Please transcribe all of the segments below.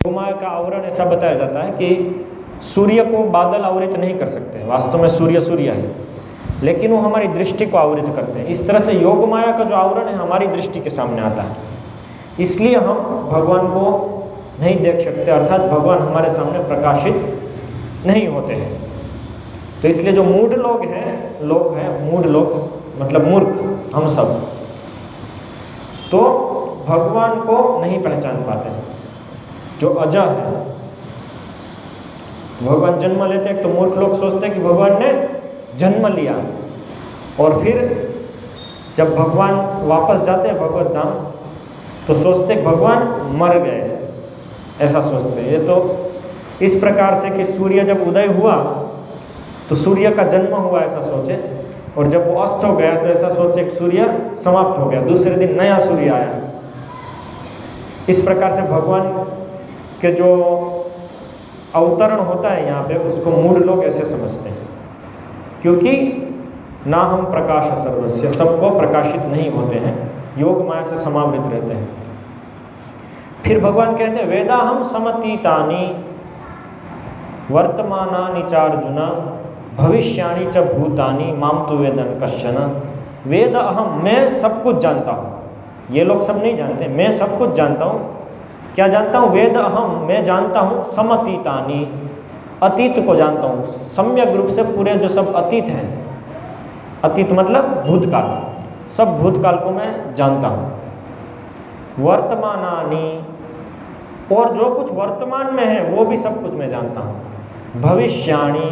योगमाया का आवरण ऐसा बताया जाता है कि सूर्य को बादल आवृत नहीं कर सकते, वास्तव में सूर्य सूर्य है, लेकिन वो हमारी दृष्टि को आवृत करते हैं। इस तरह से योग माया का जो आवरण है हमारी दृष्टि के सामने आता है, इसलिए हम भगवान को नहीं देख सकते, अर्थात भगवान हमारे सामने प्रकाशित नहीं होते हैं। तो इसलिए जो मूढ़ लोग हैं मूढ़ लोग मतलब मूर्ख हम सब, तो भगवान को नहीं पहचान पाते। जो अजय है, भगवान जन्म लेते हैं तो मूर्ख लोग सोचते हैं कि भगवान ने जन्म लिया, और फिर जब भगवान वापस जाते हैं भगवत धाम तो सोचते हैं भगवान मर गए, ऐसा सोचते हैं। ये तो इस प्रकार से कि सूर्य जब उदय हुआ तो सूर्य का जन्म हुआ ऐसा सोचे, और जब वो अस्त हो गया तो ऐसा सोचे कि सूर्य समाप्त हो गया, दूसरे दिन नया सूर्य आया। इस प्रकार से भगवान के जो अवतरण होता है यहाँ पे उसको मूढ़ लोग ऐसे समझते हैं, क्योंकि ना हम प्रकाश सर्वस्य, सबको प्रकाशित नहीं होते हैं, योग माया से समावृत रहते हैं। फिर भगवान कहते हैं वेदा हम समतीतानि वर्तमानानि चार्जुन भविष्याणि च भूतानि माम तु वेदन कश्चन। वेद अहम, मैं सब कुछ जानता हूँ, ये लोग सब नहीं जानते, मैं सब कुछ जानता हूँ। क्या जानता हूँ? वेद अहम, मैं जानता हूँ समतीतानि, अतीत को जानता हूँ सम्यक रूप से, पूरे जो सब अतीत हैं, अतीत मतलब भूतकाल, सब भूतकाल को मैं जानता हूँ। वर्तमानानि, और जो कुछ वर्तमान में है वो भी सब कुछ मैं जानता हूँ। भविष्याणि,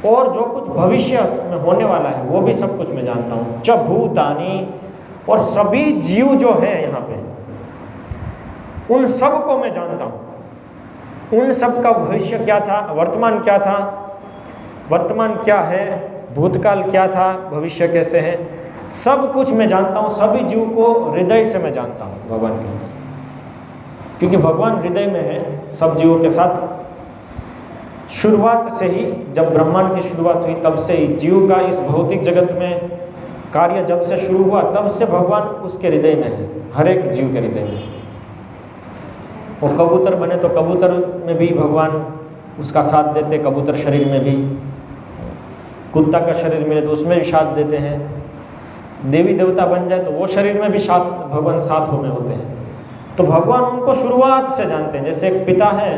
और जो कुछ भविष्य में होने वाला है वो भी सब कुछ मैं जानता हूँ। च भूतानि, और सभी जीव जो हैं यहाँ पे उन सब को मैं जानता हूँ। उन सब का भविष्य क्या था, वर्तमान क्या था, वर्तमान क्या है, भूतकाल क्या था, भविष्य कैसे है, सब कुछ मैं जानता हूँ। सभी जीव को हृदय से मैं जानता हूँ, भगवान कहते हैं, क्योंकि भगवान हृदय में है सब जीवों के साथ। शुरुआत से ही, जब ब्रह्मांड की शुरुआत हुई तब से ही जीव का इस भौतिक जगत में कार्य जब से शुरू हुआ तब से भगवान उसके हृदय में है, हर एक जीव के हृदय में। वो कबूतर बने तो कबूतर में भी भगवान उसका साथ देते, कबूतर शरीर में भी। कुत्ता का शरीर मिले तो उसमें भी साथ देते हैं। देवी देवता बन जाए तो वो शरीर में भी साथ भगवान साथ में होते हैं। तो भगवान उनको शुरुआत से जानते हैं। जैसे एक पिता है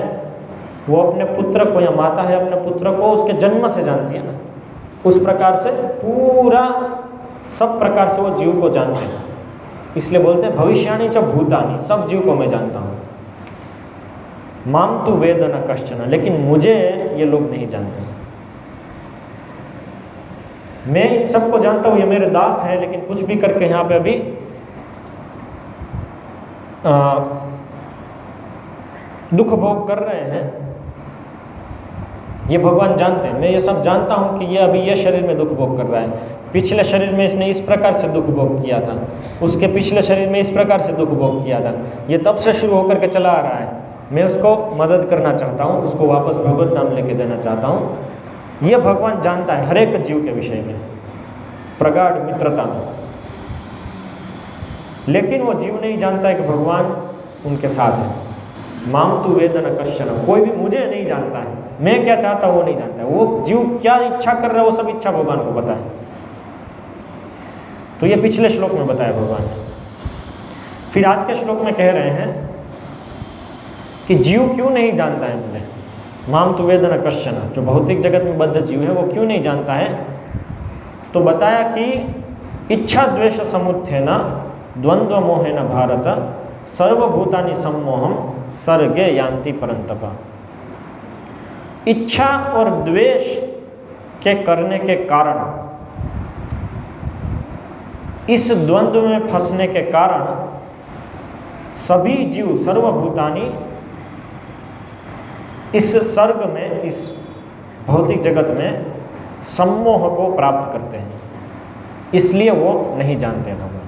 वो अपने पुत्र को, या माता है अपने पुत्र को उसके जन्म से जानती है ना, उस प्रकार से पूरा सब प्रकार से वो जीव को जानते हैं। इसलिए बोलते हैं भविष्याणि च भूतानि, सब जीव को मैं जानता हूँ। माम तु वेद न कश्चन, लेकिन मुझे ये लोग नहीं जानते हैं। मैं इन सबको जानता हूँ, ये मेरे दास हैं, लेकिन कुछ भी करके यहाँ पे अभी दुख भोग कर रहे हैं, ये भगवान जानते हैं। मैं ये सब जानता हूँ कि ये अभी ये शरीर में दुख भोग कर रहा है, पिछले शरीर में इसने इस प्रकार से दुख भोग किया था, उसके पिछले शरीर में इस प्रकार से दुख भोग किया था, ये तब से शुरू होकर के चला आ रहा है। मैं उसको मदद करना चाहता हूँ, उसको वापस भगवत धाम लेके जाना चाहता हूँ। ये भगवान जानता है हर एक जीव के विषय में, प्रगाढ़ मित्रता में। लेकिन वो जीव नहीं जानता है कि भगवान उनके साथ है। माम तु वेद न कश्चन, कोई भी मुझे नहीं जानता है, मैं क्या चाहता हूँ वो नहीं जानता है। वो जीव क्या इच्छा कर रहा है वो सब इच्छा भगवान को पता है। तो ये पिछले श्लोक में बताया भगवान ने। फिर आज के श्लोक में कह रहे हैं कि जीव क्यों नहीं जानता है मुझे। माम तु वेद न कश्चन, जो भौतिक जगत में बद्ध जीव है वो क्यों नहीं जानता है। तो बताया कि इच्छा द्वेष समुत्थेन द्वंद्व मोहेन भारत सर्वभूतानि सम्मोहम सर्गे यान्ति परंतप। इच्छा और द्वेष के करने के कारण, इस द्वंद्व में फंसने के कारण सभी जीव सर्वभूतानि इस सर्ग में, इस भौतिक जगत में सम्मोह को प्राप्त करते हैं, इसलिए वो नहीं जानते हैं भगवान।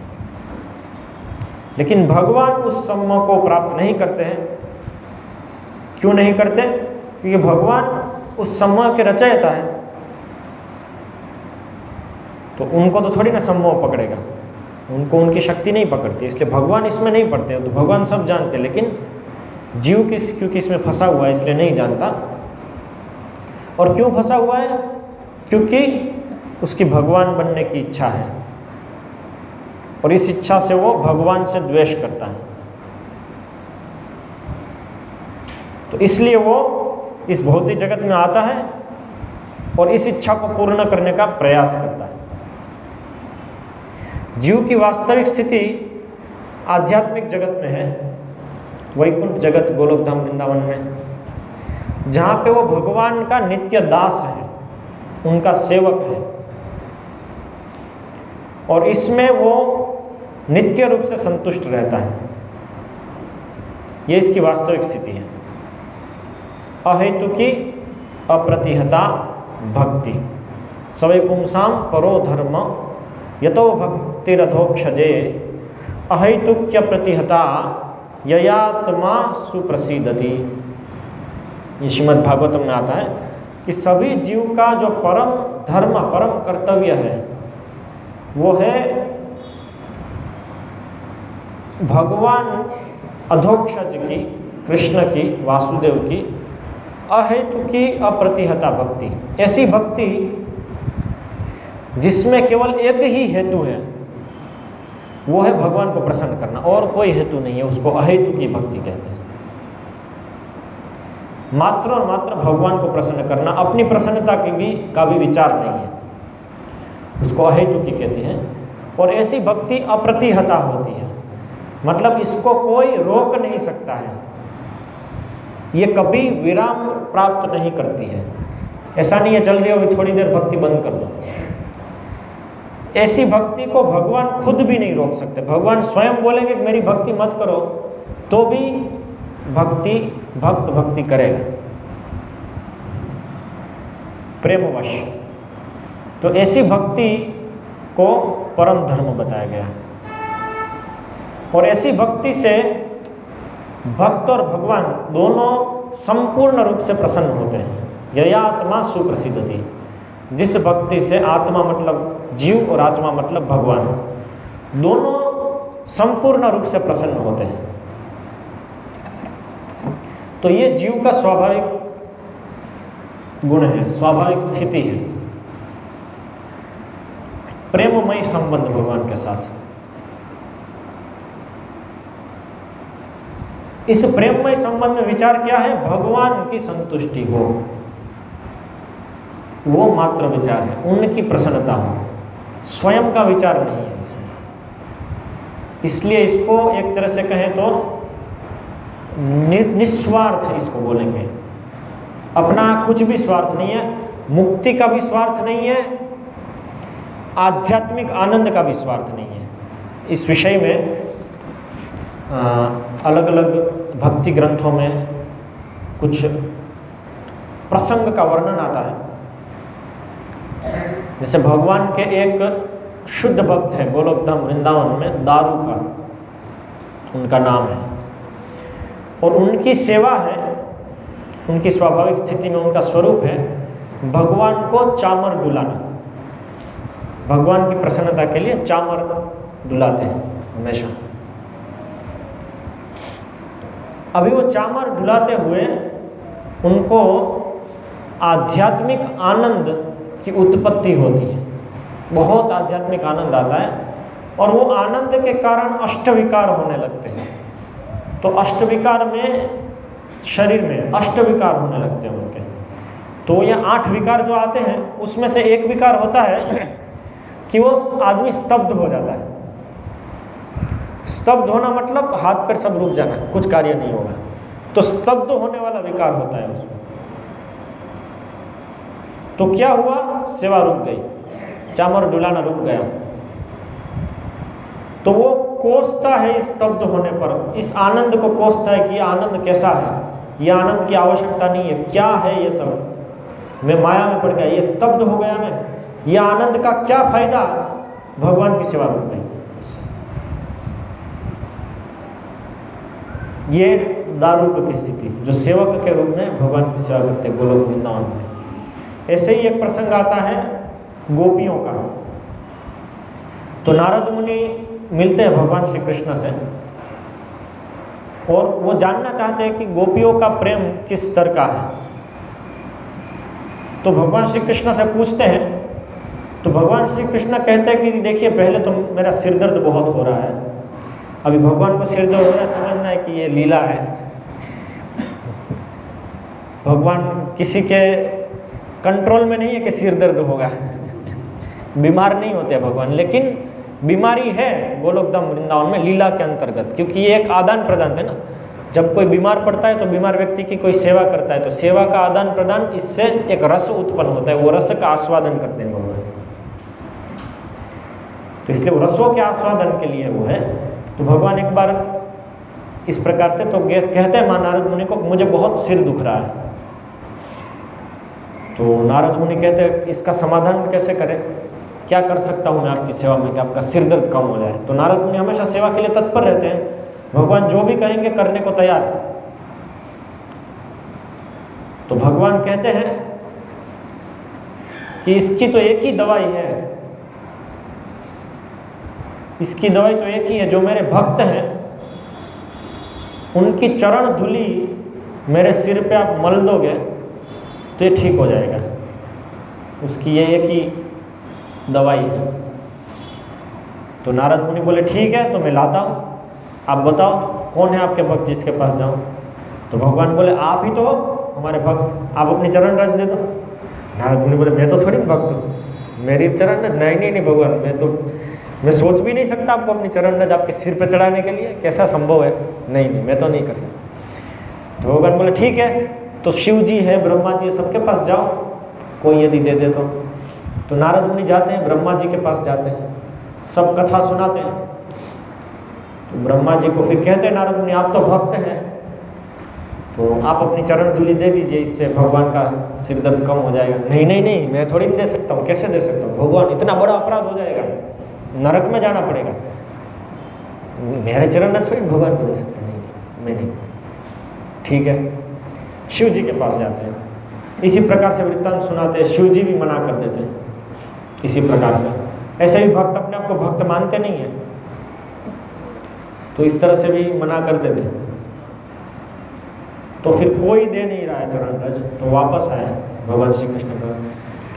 लेकिन भगवान उस सम्मोह को प्राप्त नहीं करते हैं। क्यों नहीं करते? क्योंकि भगवान उस सम्मोह के रचयिता है, तो उनको तो थोड़ी ना सम्मोह पकड़ेगा, उनको उनकी शक्ति नहीं पकड़ती, इसलिए भगवान इसमें नहीं पड़ते। तो भगवान सब जानते, लेकिन जीव क्योंकि इसमें फंसा हुआ है इसलिए नहीं जानता। और क्यों फंसा हुआ है? क्योंकि उसकी भगवान बनने की इच्छा है और इस इच्छा से वो भगवान से द्वेष करता है। तो इसलिए वो इस भौतिक जगत में आता है और इस इच्छा को पूर्ण करने का प्रयास करता है। जीव की वास्तविक स्थिति आध्यात्मिक जगत में है, वैकुंठ जगत, गोलोक धाम, वृंदावन में, जहाँ पे वो भगवान का नित्य दास है, उनका सेवक है और इसमें वो नित्य रूप से संतुष्ट रहता है। ये इसकी वास्तविक स्थिति है। अहेतुकी अप्रतिहता भक्ति सवै पुंसाम परो धर्म यतो भक्तिरधोक्षजे अहेतुक्य प्रतिहता ययात्मा सुप्रसिद्धति। ये श्रीमद् भागवतम में आता है कि सभी जीव का जो परम धर्म, परम कर्तव्य है, वो है भगवान अधोक्षज की, कृष्ण की, वासुदेव की अहेतुकी अप्रतिहता भक्ति। ऐसी भक्ति जिसमें केवल एक ही हेतु है, वो है भगवान को प्रसन्न करना, और कोई हेतु नहीं है, उसको अहेतुकी भक्ति कहते हैं। मात्र और मात्र भगवान को प्रसन्न करना, अपनी प्रसन्नता का भी विचार नहीं है, उसको अहेतुकी कहते हैं। और ऐसी भक्ति अप्रतिहता होती है, मतलब इसको कोई रोक नहीं सकता है, ये कभी विराम प्राप्त नहीं करती है। ऐसा नहीं है चल रही हो अभी थोड़ी देर भक्ति बंद कर दो। ऐसी भक्ति को भगवान खुद भी नहीं रोक सकते। भगवान स्वयं बोलेंगे कि मेरी भक्ति मत करो, तो भी भक्त भक्ति करेगा प्रेमवश। तो ऐसी भक्ति को परम धर्म बताया गया है। और ऐसी भक्ति से भक्त और भगवान दोनों संपूर्ण रूप से प्रसन्न होते हैं। ययात्मा सुप्रसिद्धति, जिस भक्ति से आत्मा मतलब जीव और आत्मा मतलब भगवान, दोनों संपूर्ण रूप से प्रसन्न होते हैं। तो ये जीव का स्वाभाविक गुण है, स्वाभाविक स्थिति है, प्रेममय संबंध भगवान के साथ। इस प्रेममय संबंध में विचार क्या है? भगवान की संतुष्टि हो, वो मात्र विचार है, उनकी प्रसन्नता हो, स्वयं का विचार नहीं है इसमें। इसलिए इसको एक तरह से कहें तो निस्वार्थ इसको बोलेंगे। अपना कुछ भी स्वार्थ नहीं है, मुक्ति का भी स्वार्थ नहीं है, आध्यात्मिक आनंद का भी स्वार्थ नहीं है। इस विषय में अलग अलग भक्ति ग्रंथों में कुछ प्रसंग का वर्णन आता है। जैसे भगवान के एक शुद्ध भक्त है गोलोक धाम वृंदावन में, दारू का उनका नाम है, और उनकी सेवा है, उनकी स्वाभाविक स्थिति में उनका स्वरूप है भगवान को चामर डुलाना। भगवान की प्रसन्नता के लिए चामर डुलाते हैं हमेशा। अभी वो चामर डुलाते हुए उनको आध्यात्मिक आनंद की उत्पत्ति होती है, बहुत आध्यात्मिक आनंद आता है, और वो आनंद के कारण अष्टविकार होने लगते हैं। तो अष्टविकार में, शरीर में अष्टविकार होने लगते हैं उनके। तो ये 8 विकार जो आते हैं उसमें से एक विकार होता है कि वो आदमी स्तब्ध हो जाता है। स्तब्ध होना मतलब हाथ पैर सब रुक जाना, कुछ कार्य नहीं होगा। तो स्तब्ध होने वाला विकार होता है उसमें। तो क्या हुआ? सेवा रुक गई, चामर डुलाना रुक गया। तो वो कोसता है इस स्तब्ध होने पर, इस आनंद को कोसता है कि आनंद कैसा है, ये आनंद की आवश्यकता नहीं है, क्या है ये सब, मैं माया में पड़ गया, ये स्तब्ध हो गया मैं, ये आनंद का क्या फायदा? भगवान की सेवा रुक गई। ये दारूक की स्थिति, जो सेवक के रूप में भगवान की सेवा करते हैं गोलोक वृंदावन में। ऐसे ही एक प्रसंग आता है गोपियों का। तो नारद मुनि मिलते हैं भगवान श्री कृष्ण से और वो जानना चाहते हैं कि गोपियों का प्रेम किस स्तर का है। तो भगवान श्री कृष्ण से पूछते हैं, तो भगवान श्री कृष्ण कहते हैं कि देखिए पहले तो मेरा सिर दर्द बहुत हो रहा है। अभी भगवान को सिर दर्द हो रहा है, समझना है कि ये लीला है। भगवान किसी के कंट्रोल में नहीं है कि सिर दर्द होगा। बीमार नहीं होते भगवान, लेकिन बीमारी है गोलोक धाम वृंदावन में लीला के अंतर्गत, क्योंकि ये एक आदान प्रदान है ना। जब कोई बीमार पड़ता है तो बीमार व्यक्ति की कोई सेवा करता है, तो सेवा का आदान प्रदान, इससे एक रस उत्पन्न होता है, वो रस का आस्वादन करते हैं भगवान। तो इसलिए वो रसों के आस्वादन के लिए वो है। तो भगवान एक बार इस प्रकार से तो कहते हैं मां नारद मुनि को, मुझे बहुत सिर दुख रहा है। तो नारद मुनि कहते हैं इसका समाधान कैसे करें, क्या कर सकता हूँ मैं आपकी सेवा में कि आपका सिर दर्द कम हो जाए। तो नारद मुनि हमेशा सेवा के लिए तत्पर रहते हैं, भगवान जो भी कहेंगे करने को तैयार। तो भगवान कहते हैं कि इसकी तो एक ही दवाई है, इसकी दवाई तो एक ही है, जो मेरे भक्त हैं उनकी चरण धूलि मेरे सिर पे आप मल दोगे तो ये ठीक हो जाएगा। उसकी ये एक ही दवाई है। तो नारद मुनि बोले ठीक है, तो मैं लाता हूँ, आप बताओ कौन है आपके भक्त जिसके पास जाऊँ। तो भगवान बोले आप ही तो हो हमारे भक्त, आप अपनी चरण रज दे दो। नारद मुनि बोले मैं तो थोड़ी भक्त हूँ, मेरी चरण रज नहीं भगवान, मैं सोच भी नहीं सकता आपको अपनी चरण रज आपके सिर पे चढ़ाने के लिए, कैसा संभव है, नहीं मैं तो नहीं कर सकता। तो भगवान बोले ठीक है, तो शिव जी है, ब्रह्मा जी है, सबके पास जाओ, कोई यदि दे दे तो नारद मुनि जाते हैं, ब्रह्मा जी के पास जाते हैं, सब कथा सुनाते हैं। तो ब्रह्मा जी को फिर कहते हैं नारद मुनि आप तो भक्त हैं, तो आप अपनी चरण धूलि दे दीजिए, इससे भगवान का सिर दर्द कम हो जाएगा। नहीं मैं थोड़ी नहीं दे सकता हूँ, कैसे दे सकता हूँ, भगवान इतना बड़ा अपराध हो जाएगा, नरक में जाना पड़ेगा, मेरे चरण थोड़ी भगवान को दे सकते, मैं नहीं। ठीक है, शिव जी के पास जाते हैं, इसी प्रकार से वृत्तांत सुनाते हैं, शिव जी भी मना कर देते हैं इसी प्रकार से। ऐसे भी भक्त अपने आप को भक्त मानते नहीं है, तो इस तरह से भी मना कर देते हैं। तो फिर कोई दे नहीं रहा है चरण रज, तो वापस आए भगवान श्री कृष्ण का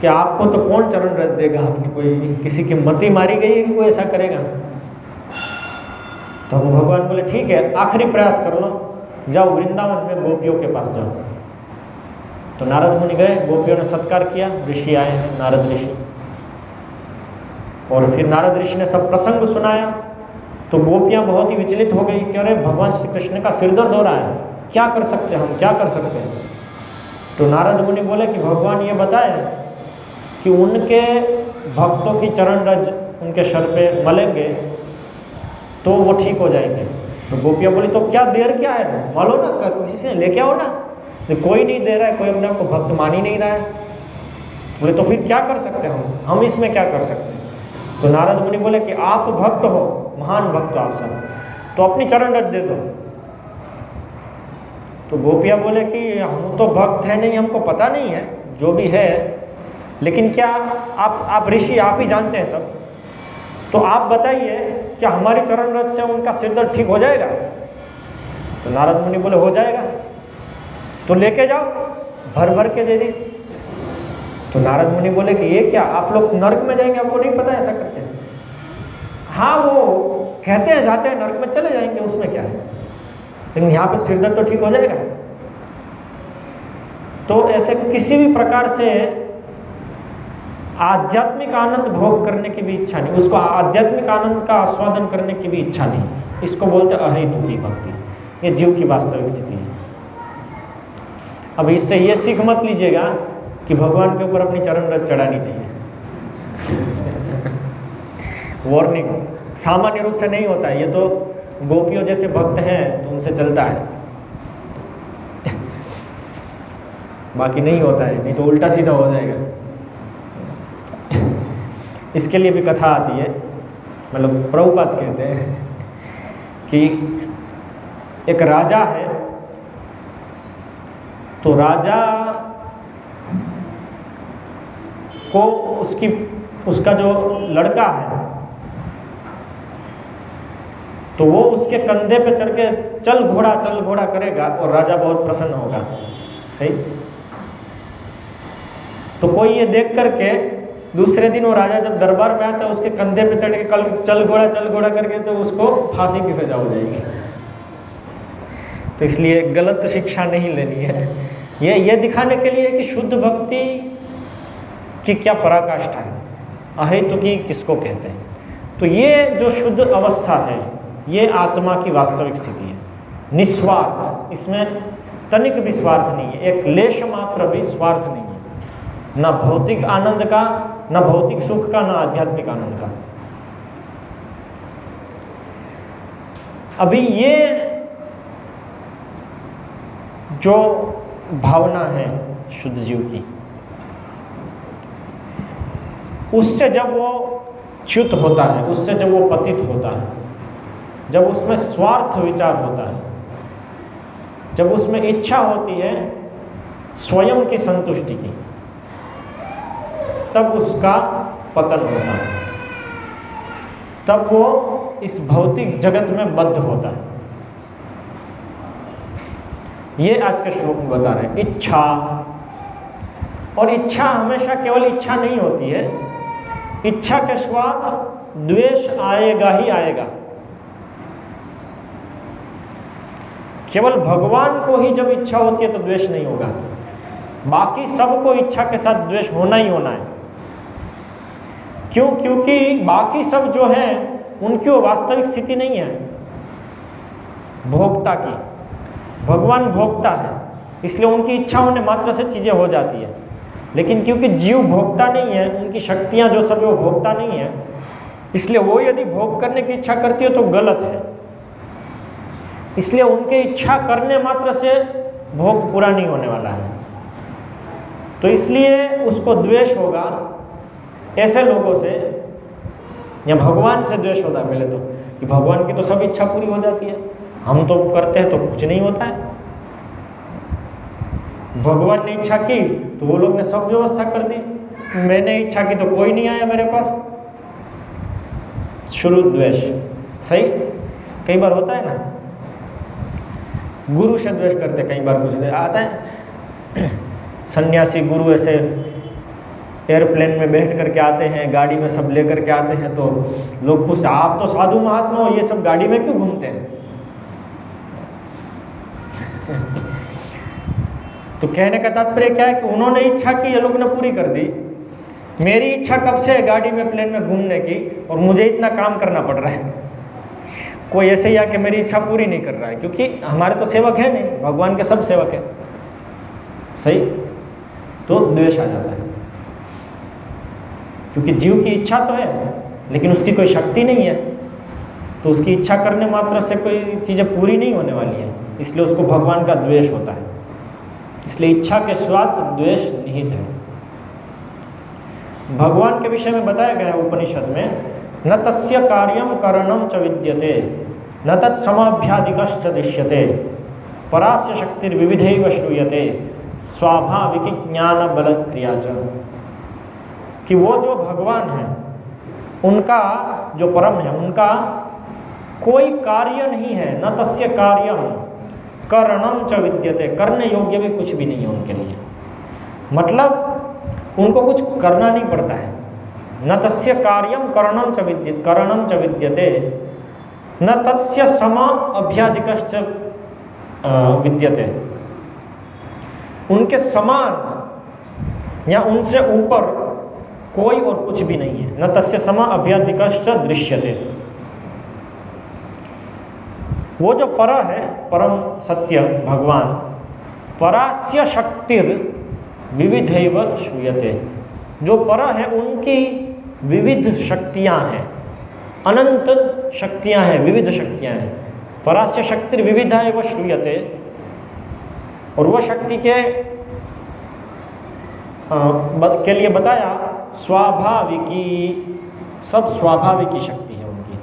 कि आपको तो कौन चरण रज देगा, आपने कोई किसी की मति मारी गई है कि कोई ऐसा करेगा। तो भगवान बोले ठीक है, आखिरी प्रयास कर लो, जाओ वृंदावन में गोपियों के पास जाओ। तो नारद मुनि गए, गोपियों ने सत्कार किया, ऋषि आए हैं नारद ऋषि, और फिर नारद ऋषि ने सब प्रसंग सुनाया। तो गोपियाँ बहुत ही विचलित हो गई कि अरे भगवान श्री कृष्ण का सिर दर्द हो रहा है, क्या कर सकते हैं हम, क्या कर सकते हैं। तो नारद मुनि बोले कि भगवान ये बताए कि उनके भक्तों की चरण रज उनके सर पे मलेंगे तो वो ठीक हो जाएंगे। तो गोपियाँ बोली तो क्या देर क्या है, मलो ना, किसी से लेके आओ ना। तो कोई नहीं दे रहा है, कोई अपने आप को भक्त मान ही नहीं रहा है। बोले तो फिर क्या कर सकते हैं हम इसमें क्या कर सकते हैं। तो नारद मुनि बोले कि आप भक्त हो, महान भक्त हो आप सब, तो अपनी चरण रज दे दो। तो गोपियाँ बोले कि हम तो भक्त हैं नहीं, हमको पता नहीं है जो भी है, लेकिन क्या आप ऋषि आप ही जानते हैं सब, तो आप बताइए क्या हमारी चरण रज से उनका सिर दर्द ठीक हो जाएगा। तो नारद मुनि बोले हो जाएगा, तो लेके जाओ, भर भर के दे दी। तो नारद मुनि बोले कि ये क्या, आप लोग नरक में जाएंगे, आपको नहीं पता ऐसा करके। हाँ वो कहते हैं जाते हैं नरक में चले जाएंगे, उसमें क्या है, लेकिन यहाँ पे सिर दर्द तो ठीक हो जाएगा। तो ऐसे किसी भी प्रकार से आध्यात्मिक आनंद भोग करने की भी इच्छा नहीं, उसको आध्यात्मिक आनंद का आस्वादन करने की भी इच्छा नहीं, इसको बोलते अहेतुकी भक्ति। ये जीव की वास्तविक स्थिति है। अब इससे ये सीख मत लीजिएगा कि भगवान के ऊपर अपनी चरण रज चढ़ानी चाहिए। वार्निंग, सामान्य रूप से नहीं होता है, ये तो गोपियों जैसे भक्त हैं तो उनसे चलता है, बाकी नहीं होता है, नहीं तो उल्टा सीधा हो जाएगा। इसके लिए भी कथा आती है, मतलब प्रभुपाद कहते हैं कि एक राजा है, तो राजा को उसका जो लड़का है तो वो उसके कंधे पे चढ़ के चल घोड़ा करेगा और राजा बहुत प्रसन्न होगा। सही। तो कोई ये देख करके दूसरे दिन वो राजा जब दरबार में आता है उसके कंधे पे चढ़ के कल चल घोड़ा करके, तो उसको फांसी की सजा हो जाएगी। तो इसलिए गलत शिक्षा नहीं लेनी है। ये दिखाने के लिए कि शुद्ध भक्ति की क्या पराकाष्ठा है, अहेतुकी किसको कहते हैं। तो ये जो शुद्ध अवस्था है ये आत्मा की वास्तविक स्थिति है, निस्वार्थ, इसमें तनिक भी स्वार्थ नहीं है, एक लेश मात्र भी स्वार्थ नहीं है, ना भौतिक आनंद का, ना भौतिक सुख का, ना आध्यात्मिक आनंद का। अभी ये जो भावना है शुद्ध जीव की, उससे जब वो च्युत होता है, उससे जब वो पतित होता है, जब उसमें स्वार्थ विचार होता है, जब उसमें इच्छा होती है स्वयं की संतुष्टि की, तब उसका पतन होता है, तब वो इस भौतिक जगत में बद्ध होता है। ये आज के श्लोक में बता रहे हैं। इच्छा, और इच्छा हमेशा केवल इच्छा नहीं होती है, इच्छा के साथ द्वेष आएगा ही आएगा। केवल भगवान को ही जब इच्छा होती है तो द्वेष नहीं होगा, बाकी सबको इच्छा के साथ द्वेष होना ही होना है। क्यों? क्योंकि बाकी सब जो है उनकी वो वास्तविक स्थिति नहीं है भोक्ता की। भगवान भोक्ता है, इसलिए उनकी इच्छा होने मात्र से चीज़ें हो जाती है। लेकिन क्योंकि जीव भोक्ता नहीं है, उनकी शक्तियाँ जो सब वो भोक्ता नहीं है, इसलिए वो यदि भोग करने की इच्छा करती है तो गलत है। इसलिए उनके इच्छा करने मात्र से भोग पूरा नहीं होने वाला है, तो इसलिए उसको द्वेष होगा ऐसे लोगों से, या भगवान से द्वेष होता है पहले तो, कि भगवान की तो सब इच्छा पूरी हो जाती है, हम तो करते हैं तो कुछ नहीं होता है। भगवान ने इच्छा की तो वो लोग ने सब व्यवस्था कर दी, मैंने इच्छा की तो कोई नहीं आया मेरे पास। शुरू द्वेष। सही। कई बार होता है ना, गुरु से द्वेष करते, कई बार कुछ आता है सन्यासी गुरु ऐसे एयरप्लेन में बैठ करके आते हैं, गाड़ी में सब लेकर के आते हैं, तो लोग पूछते आप तो साधु महात्मा हो, ये सब गाड़ी में क्यों घूमते हैं? तो कहने का तात्पर्य क्या है कि उन्होंने इच्छा की, ये लोग ने पूरी कर दी। मेरी इच्छा कब से है गाड़ी में प्लेन में घूमने की, और मुझे इतना काम करना पड़ रहा है। कोई ऐसे ही आके मेरी इच्छा पूरी नहीं कर रहा है, क्योंकि हमारे तो सेवक है नहीं, भगवान के सब सेवक है। सही। तो द्वेष आ जाता है, क्योंकि जीव की इच्छा तो है लेकिन उसकी कोई शक्ति नहीं है, तो उसकी इच्छा करने मात्र से कोई चीज़ें पूरी नहीं होने वाली है, इसलिए उसको भगवान का द्वेष होता है। इसलिए इच्छा के साथ द्वेष निहित है। भगवान के विषय में बताया गया है उपनिषद में, न तस्य कार्यम करणम च विद्यते न तत्समाभ्यादिकश्च दृश्यते परास्य शक्तिर्विविधैव श्रूयते स्वाभाविक ज्ञान बल क्रिया च। कि वो जो भगवान है उनका जो परम है, उनका कोई कार्य नहीं है, न तस्य कार्यम करणम च विद्यते, करने योग्य भी कुछ भी नहीं है उनके लिए, मतलब उनको कुछ करना नहीं पड़ता है। न तस्य कार्यम करणम च विद्यते न तस्य समा अभ्यादिकश्च विद्यते, उनके समान या उनसे ऊपर कोई और कुछ भी नहीं है। न तस्य समा अभ्यादिकश्च दृश्यते। वो जो पर है, परम सत्य भगवान, परास्य शक्तिर विविधैव श्रूयते, जो पर है उनकी विविध शक्तियाँ हैं, अनंत शक्तियाँ हैं, विविध शक्तियाँ हैं। परास्य शक्तिर विविधा एव श्रूयते, और वह शक्ति के लिए बताया स्वाभाविकी, सब स्वाभाविकी शक्ति है उनकी।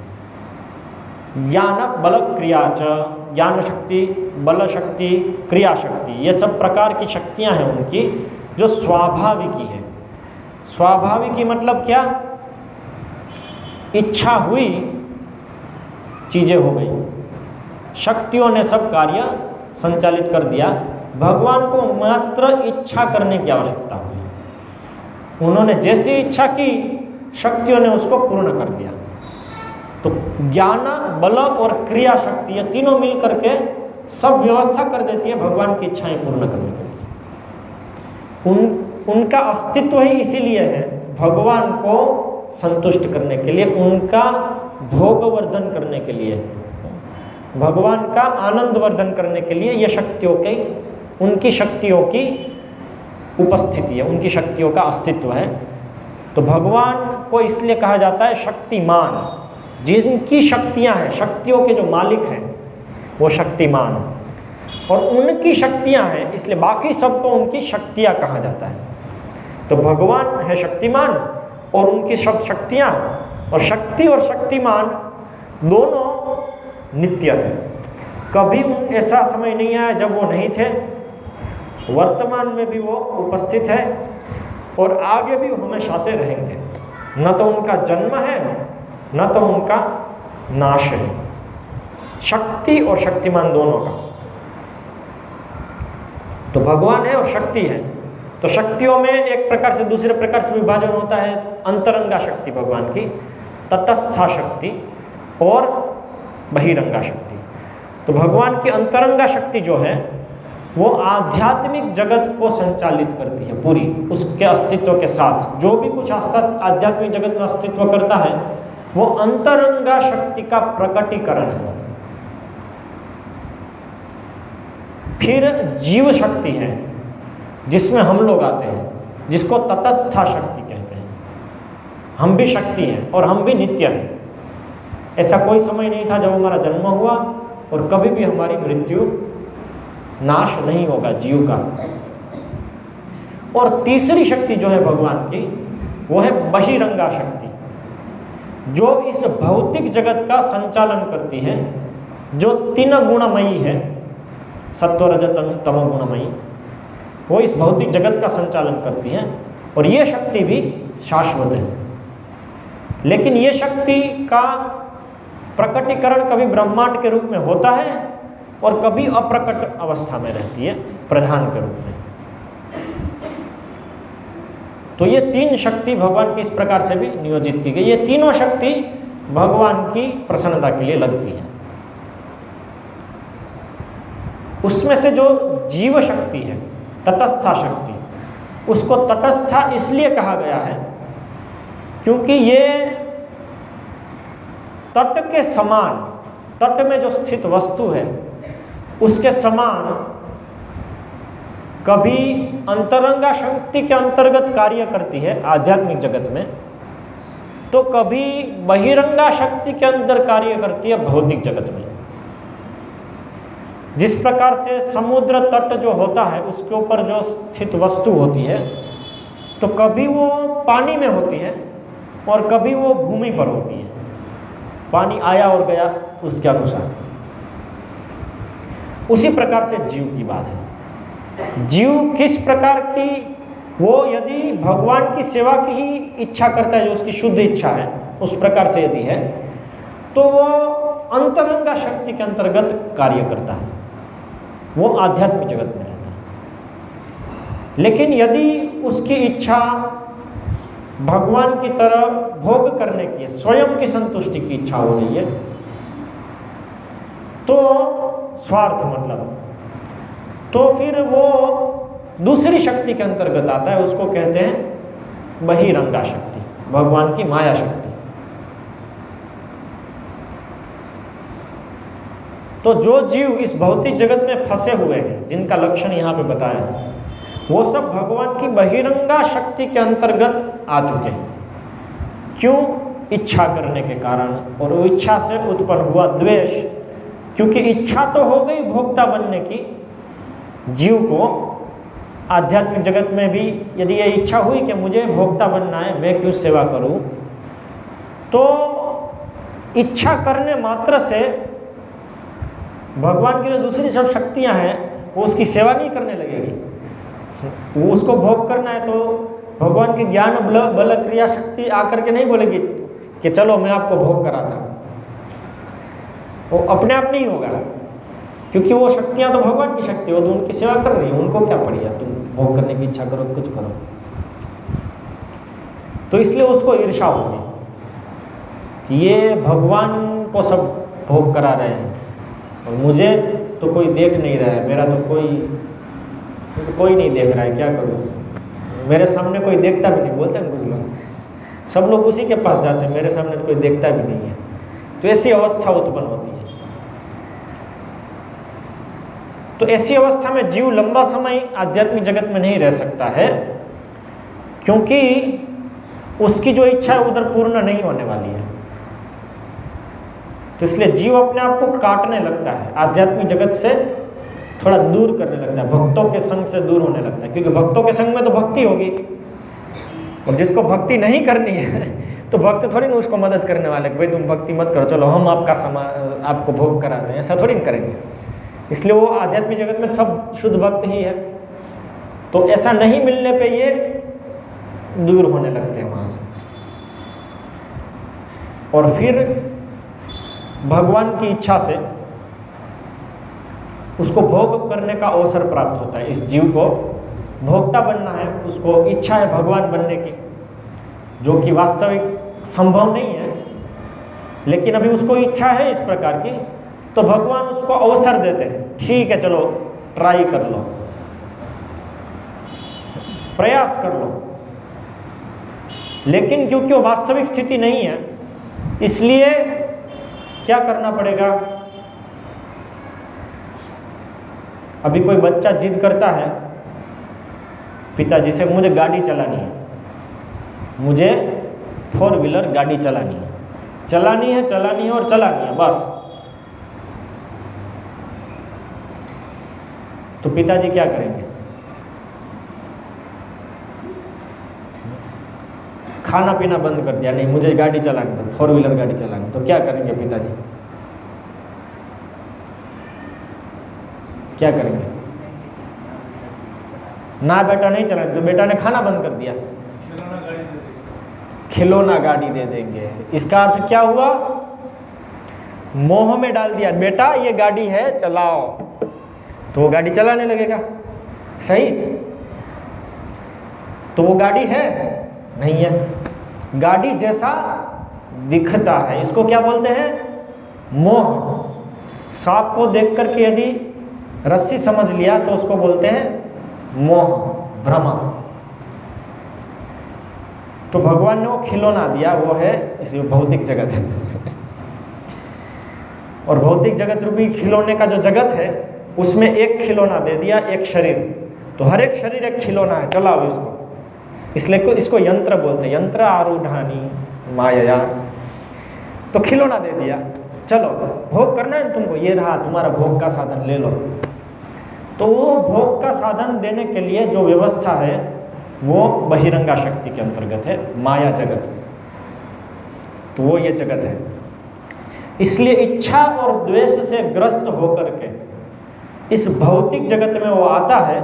ज्ञान बल क्रिया च, ज्ञान शक्ति, बल शक्ति, क्रिया शक्ति, ये सब प्रकार की शक्तियां हैं उनकी जो स्वाभाविकी है। स्वाभाविकी मतलब क्या? इच्छा हुई चीज़ें हो गई, शक्तियों ने सब कार्य संचालित कर दिया, भगवान को मात्र इच्छा करने की आवश्यकता हुई। उन्होंने जैसी इच्छा की, शक्तियों ने उसको पूर्ण कर दिया। तो ज्ञान, बल और क्रिया शक्ति, ये तीनों मिल करके सब व्यवस्था कर देती है भगवान की इच्छाएं पूर्ण करने के लिए। उनका अस्तित्व ही इसीलिए है, भगवान को संतुष्ट करने के लिए, उनका भोग वर्धन करने के लिए, भगवान का आनंद वर्धन करने के लिए ये शक्तियों के, उनकी शक्तियों की उपस्थिति है, उनकी शक्तियों का अस्तित्व है। तो भगवान को इसलिए कहा जाता है शक्तिमान। जिनकी शक्तियां हैं, शक्तियों के जो मालिक हैं वो शक्तिमान, और उनकी शक्तियां हैं इसलिए बाकी सबको उनकी शक्तियां कहा जाता है। तो भगवान है शक्तिमान और उनकी सब शक्तियां, और शक्ति और शक्तिमान दोनों नित्य है। कभी ऐसा समय नहीं आया जब वो नहीं थे, वर्तमान में भी वो उपस्थित है और आगे भी हमेशा से रहेंगे। न तो उनका जन्म है, न तो उनका नाश है। शक्ति और शक्तिमान दोनों का। तो भगवान है और शक्ति है। तो शक्तियों में एक प्रकार से दूसरे प्रकार से विभाजन होता है। अंतरंगा शक्ति भगवान की, तटस्था शक्ति और बहिरंगा शक्ति। तो भगवान की अंतरंगा शक्ति जो है वो आध्यात्मिक जगत को संचालित करती है पूरी, उसके अस्तित्व के साथ। जो भी कुछ आध्यात्मिक जगत में अस्तित्व करता है वो अंतरंगा शक्ति का प्रकटीकरण है। फिर जीव शक्ति है जिसमें हम लोग आते हैं, जिसको तटस्था शक्ति कहते हैं। हम भी शक्ति हैं और हम भी नित्य हैं। ऐसा कोई समय नहीं था जब हमारा जन्म हुआ और कभी भी हमारी मृत्यु, नाश नहीं होगा जीव का। और तीसरी शक्ति जो है भगवान की वो है बहिरंगा शक्ति, जो इस भौतिक जगत का संचालन करती है, जो तीन गुणमयी है, सत्व रजत तमो गुणमयी। वो इस भौतिक जगत का संचालन करती है और ये शक्ति भी शाश्वत है। लेकिन ये शक्ति का प्रकटीकरण कभी ब्रह्मांड के रूप में होता है और कभी अप्रकट अवस्था में रहती है, प्रधान के रूप में। तो ये तीन शक्ति भगवान की इस प्रकार से भी नियोजित की गई। ये तीनों शक्ति भगवान की प्रसन्नता के लिए लगती है। उसमें से जो जीव शक्ति है, तटस्था शक्ति, उसको तटस्था इसलिए कहा गया है क्योंकि ये तट के समान, तट में जो स्थित वस्तु है उसके समान कभी अंतरंगा शक्ति के अंतर्गत कार्य करती है आध्यात्मिक जगत में, तो कभी बहिरंगा शक्ति के अंदर कार्य करती है भौतिक जगत में। जिस प्रकार से समुद्र तट जो होता है उसके ऊपर जो स्थित वस्तु होती है, तो कभी वो पानी में होती है और कभी वो भूमि पर होती है, पानी आया और गया उसके अनुसार। उसी प्रकार से जीव की बात है। जीव किस प्रकार की, वो यदि भगवान की सेवा की ही इच्छा करता है, जो उसकी शुद्ध इच्छा है, उस प्रकार से यदि है तो वो अंतरंगा शक्ति के अंतर्गत कार्य करता है, वो आध्यात्मिक जगत में रहता है। लेकिन यदि उसकी इच्छा भगवान की तरह भोग करने की है, स्वयं की संतुष्टि की इच्छा हो रही है, तो स्वार्थ मतलब, तो फिर वो दूसरी शक्ति के अंतर्गत आता है। उसको कहते हैं बहिरंगा शक्ति, भगवान की माया शक्ति। तो जो जीव इस भौतिक जगत में फंसे हुए हैं, जिनका लक्षण यहाँ पे बताया है, वो सब भगवान की बहिरंगा शक्ति के अंतर्गत आ चुके हैं। क्यों? इच्छा करने के कारण, और वो इच्छा से उत्पन्न हुआ द्वेष। क्योंकि इच्छा तो हो गई भोक्ता बनने की जीव को, आध्यात्मिक जगत में भी यदि ये इच्छा हुई कि मुझे भोक्ता बनना है, मैं क्यों सेवा करूं, तो इच्छा करने मात्र से भगवान की जो दूसरी सब शक्तियां हैं वो उसकी सेवा नहीं करने लगेगी। वो उसको भोग करना है तो भगवान की ज्ञान बल क्रिया शक्ति आकर के नहीं बोलेगी कि चलो मैं आपको भोग कराता हूँ। वो अपने आप नहीं होगा, क्योंकि वो शक्तियाँ तो भगवान की शक्ति, वो तो उनकी सेवा कर रही है, उनको क्या पड़ी है, तुम भोग करने की इच्छा करो, कुछ करो। तो इसलिए उसको ईर्ष्या होगी कि ये भगवान को सब भोग करा रहे हैं और मुझे तो कोई देख नहीं रहा है, मेरा तो कोई नहीं देख रहा है, क्या करूँ, मेरे सामने कोई देखता भी नहीं, बोलते हैं कुछ लोग, सब लोग उसी के पास जाते हैं, मेरे सामने तो कोई देखता भी नहीं है। तो ऐसी अवस्था उत्पन्न होती है। तो ऐसी अवस्था में जीव लंबा समय आध्यात्मिक जगत में नहीं रह सकता है, क्योंकि उसकी जो इच्छा है उधर पूर्ण नहीं होने वाली है। तो इसलिए जीव अपने आप को काटने लगता है, आध्यात्मिक जगत से थोड़ा दूर करने लगता है, भक्तों के संग से दूर होने लगता है, क्योंकि भक्तों के संग में तो भक्ति होगी, और जिसको भक्ति नहीं करनी है तो भक्त थोड़ी ना उसको मदद करने वाले, भाई तुम भक्ति मत करो, चलो हम आपको भोग कराते हैं, ऐसा थोड़ी ना करेंगे। इसलिए वो आध्यात्मिक जगत में सब शुद्ध भक्त ही है। तो ऐसा नहीं मिलने पे ये दूर होने लगते हैं वहाँ से, और फिर भगवान की इच्छा से उसको भोग करने का अवसर प्राप्त होता है। इस जीव को भोक्ता बनना है, उसको इच्छा है भगवान बनने की, जो कि वास्तविक संभव नहीं है, लेकिन अभी उसको इच्छा है इस प्रकार की, तो भगवान उसको अवसर देते हैं, ठीक है चलो ट्राई कर लो, प्रयास कर लो। लेकिन क्योंकि वो वास्तविक स्थिति नहीं है, इसलिए क्या करना पड़ेगा। अभी कोई बच्चा जिद करता है पिताजी से, मुझे गाड़ी चलानी है, मुझे 4 व्हीलर गाड़ी चलानी है और चलानी है बस। तो पिताजी क्या करेंगे, खाना पीना बंद कर दिया, नहीं मुझे गाड़ी चलानी है, 4 व्हीलर गाड़ी चलानी, तो क्या करेंगे पिताजी, क्या करेंगे, ना बेटा नहीं चलानी, तो बेटा ने खाना बंद कर दिया, खिलौना गाड़ी दे देंगे। इसका अर्थ क्या हुआ, मोह में डाल दिया, बेटा ये गाड़ी है चलाओ, तो वो गाड़ी चलाने लगेगा, सही। तो वो गाड़ी है नहीं है, गाड़ी जैसा दिखता है, इसको क्या बोलते हैं, मोह। सांप को देख करके यदि रस्सी समझ लिया तो उसको बोलते हैं मोह, भ्रम। तो भगवान ने वो खिलौना दिया, वो है इसी भौतिक जगत और भौतिक जगत रूपी खिलौने का जो जगत है, उसमें एक खिलौना दे दिया, एक शरीर। तो हर एक शरीर एक खिलौना है, चलाओ इसको, इसलिए इसको यंत्र बोलते हैं, यंत्र आरूढ़ानी माया। तो खिलौना दे दिया, चलो भोग करना है तुमको, ये रहा तुम्हारा भोग का साधन, ले लो। तो वो भोग का साधन देने के लिए जो व्यवस्था है वो बहिरंगा शक्ति के अंतर्गत है, माया जगत। तो वो ये जगत है। इसलिए इच्छा और द्वेष से ग्रस्त होकर के इस भौतिक जगत में वो आता है,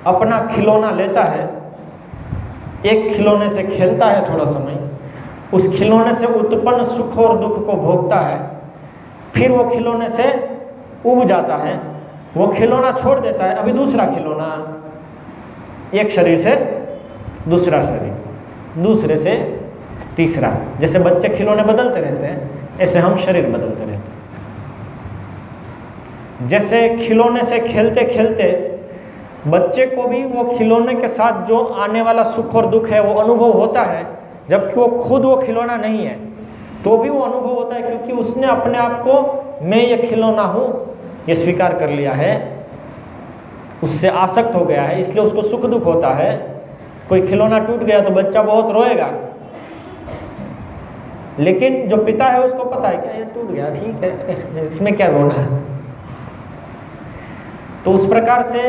अपना खिलौना लेता है, एक खिलौने से खेलता है थोड़ा समय, उस खिलौने से उत्पन्न सुख और दुख को भोगता है, फिर वो खिलौने से उब जाता है, वो खिलौना छोड़ देता है, अभी दूसरा खिलौना, एक शरीर से दूसरा शरीर, दूसरे से तीसरा। जैसे बच्चे खिलौने बदलते रहते हैं, ऐसे हम शरीर बदलते रहते हैं। जैसे खिलौने से खेलते खेलते बच्चे को भी वो खिलौने के साथ जो आने वाला सुख और दुख है वो अनुभव होता है, जबकि वो खुद वो खिलौना नहीं है, तो भी वो अनुभव होता है, क्योंकि उसने अपने आप को मैं ये खिलौना हूँ ये स्वीकार कर लिया है, उससे आसक्त हो गया है, इसलिए उसको सुख दुख होता है। कोई खिलौना टूट गया तो बच्चा बहुत रोएगा, लेकिन जो पिता है उसको पता है कि ये टूट गया, ठीक है, इसमें क्या रोना है। तो उस प्रकार से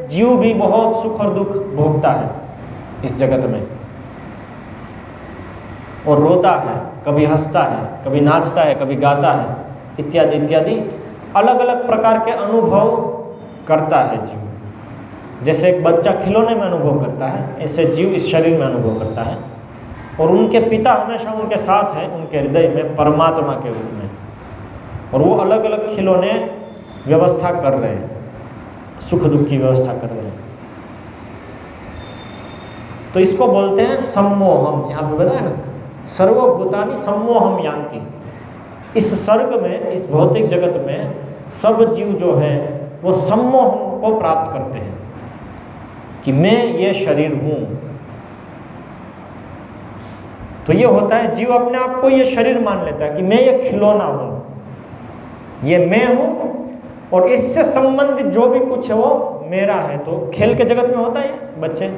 जीव भी बहुत सुख और दुख भोगता है इस जगत में, और रोता है, कभी हंसता है, कभी नाचता है, कभी गाता है, इत्यादि इत्यादि अलग अलग प्रकार के अनुभव करता है जीव। जैसे एक बच्चा खिलौने में अनुभव करता है, ऐसे जीव इस शरीर में अनुभव करता है, और उनके पिता हमेशा उनके साथ हैं, उनके हृदय में परमात्मा के रूप में, और वो अलग अलग खिलौने व्यवस्था कर रहे हैं, सुख दुख की व्यवस्था कर रहे हैं। तो इसको बोलते हैं सम्मोहम। यहाँ पे बताया ना, सर्वभूतानि सम्मोहम यान्ति। इस सर्ग में, इस भौतिक जगत में सब जीव जो है वो सम्मोहम को प्राप्त करते हैं कि मैं ये शरीर हूँ। तो ये होता है, जीव अपने आप को ये शरीर मान लेता है कि मैं ये खिलौना हूँ, ये मैं हूँ, और इससे संबंधित जो भी कुछ है वो मेरा है। तो खेल के जगत में होता है बच्चे,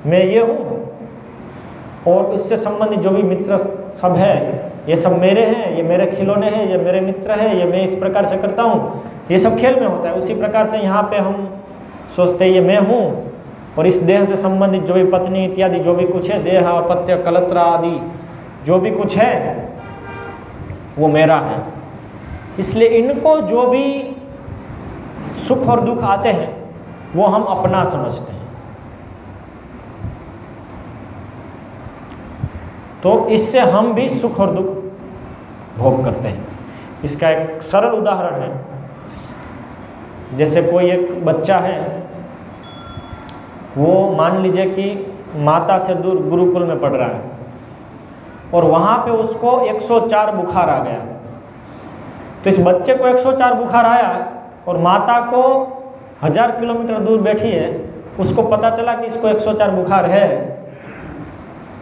मैं ये हूँ, और उससे संबंधित जो भी मित्र सब है ये सब मेरे हैं, ये मेरे खिलौने हैं, ये मेरे मित्र हैं, ये मैं इस प्रकार से करता हूँ, ये सब खेल में होता है। उसी प्रकार से यहाँ पे हम सोचते हैं ये मैं हूँ, और इस देह से संबंधित जो भी पत्नी इत्यादि जो भी कुछ है, देह अपत्य कलत्रा आदि जो भी कुछ है वो मेरा है। इसलिए इनको जो भी सुख और दुख आते हैं वो हम अपना समझते हैं। तो इससे हम भी सुख और दुख भोग करते हैं। इसका एक सरल उदाहरण है, जैसे कोई एक बच्चा है, वो मान लीजिए कि माता से दूर गुरुकुल में पढ़ रहा है, और वहाँ पे उसको 104 बुखार आ गया। तो इस बच्चे को 104 बुखार आया, और माता को 1000 किलोमीटर दूर बैठी है, उसको पता चला कि इसको 104 बुखार है,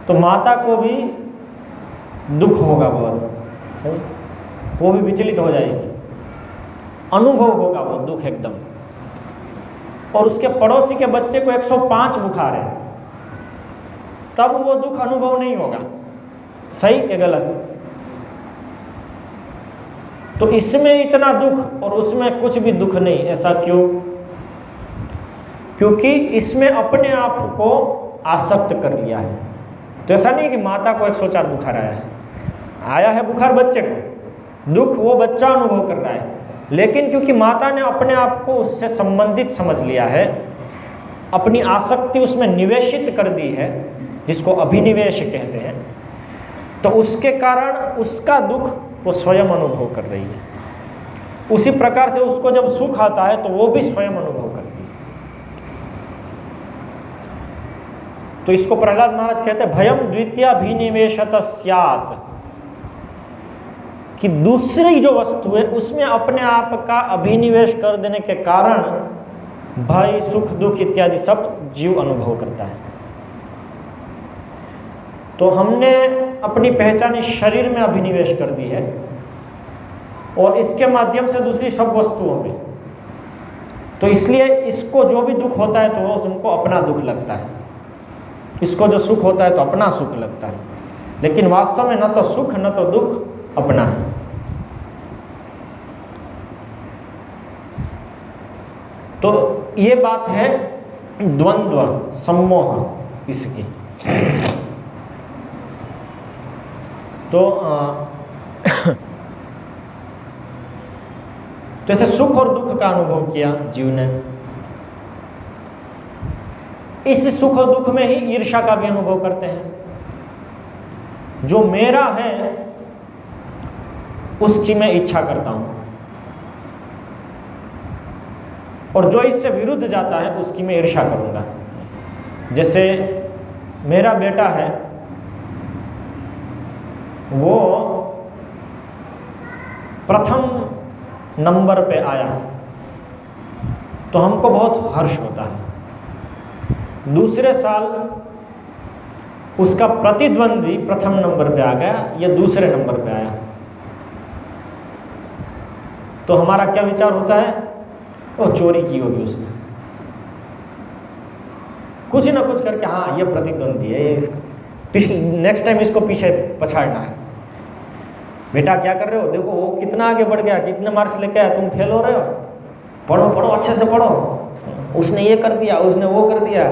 तो माता को भी दुख होगा बहुत, सही, वो भी विचलित हो जाएगी, अनुभव होगा वो दुख एकदम। और उसके पड़ोसी के बच्चे को 105 बुखार है, तब वो दुख अनुभव नहीं होगा, सही कि गलत? तो इसमें इतना दुख और उसमें कुछ भी दुख नहीं, ऐसा क्यों? क्योंकि इसमें अपने आप को आसक्त कर लिया है। तो ऐसा नहीं कि माता को 104 बुखार आया है बुखार बच्चे को, दुख वो बच्चा अनुभव कर रहा है, लेकिन क्योंकि माता ने अपने आप को उससे संबंधित समझ लिया है, अपनी आसक्ति उसमें निवेशित कर दी है, जिसको अभिनिवेश कहते हैं, तो उसके कारण उसका दुख वो स्वयं अनुभव कर रही है। उसी प्रकार से उसको जब सुख आता है तो वो भी स्वयं अनुभव करती है। तो इसको प्रहलाद महाराज कहते हैं भयम द्वितीयाभिनिवेशत स्यात्, कि दूसरी जो वस्तु है उसमें अपने आप का अभिनिवेश कर देने के कारण भय सुख दुख इत्यादि सब जीव अनुभव करता है। तो हमने अपनी पहचान इस शरीर में अभिनिवेश कर दी है, और इसके माध्यम से दूसरी सब वस्तुओं में। तो इसलिए इसको जो भी दुख होता है तो वो उनको अपना दुख लगता है, इसको जो सुख होता है तो अपना सुख लगता है, लेकिन वास्तव में न तो सुख न तो दुख अपना है। तो ये बात है द्वंद्व सम्मोह इसकी। तो जैसे सुख और दुख का अनुभव किया जीव ने, इस सुख और दुख में ही ईर्ष्या का भी अनुभव करते हैं। जो मेरा है उसकी मैं इच्छा करता हूं, और जो इससे विरुद्ध जाता है उसकी मैं ईर्ष्या करूंगा। जैसे मेरा बेटा है, वो प्रथम नंबर पे आया तो हमको बहुत हर्ष होता है। दूसरे साल उसका प्रतिद्वंद्वी प्रथम नंबर पे आ गया या दूसरे नंबर पे आया, तो हमारा क्या विचार होता है? वो चोरी की होगी उसने, कुछ ना कुछ करके, हाँ ये प्रतिद्वंदी है, ये इसको नेक्स्ट टाइम इसको पीछे पछाड़ना है। बेटा क्या कर रहे हो? देखो वो कितना आगे बढ़ गया, कितने मार्क्स लेके आया, तुम फेल हो रहे हो, पढ़ो पढ़ो अच्छे से पढ़ो, उसने ये कर दिया, उसने वो कर दिया।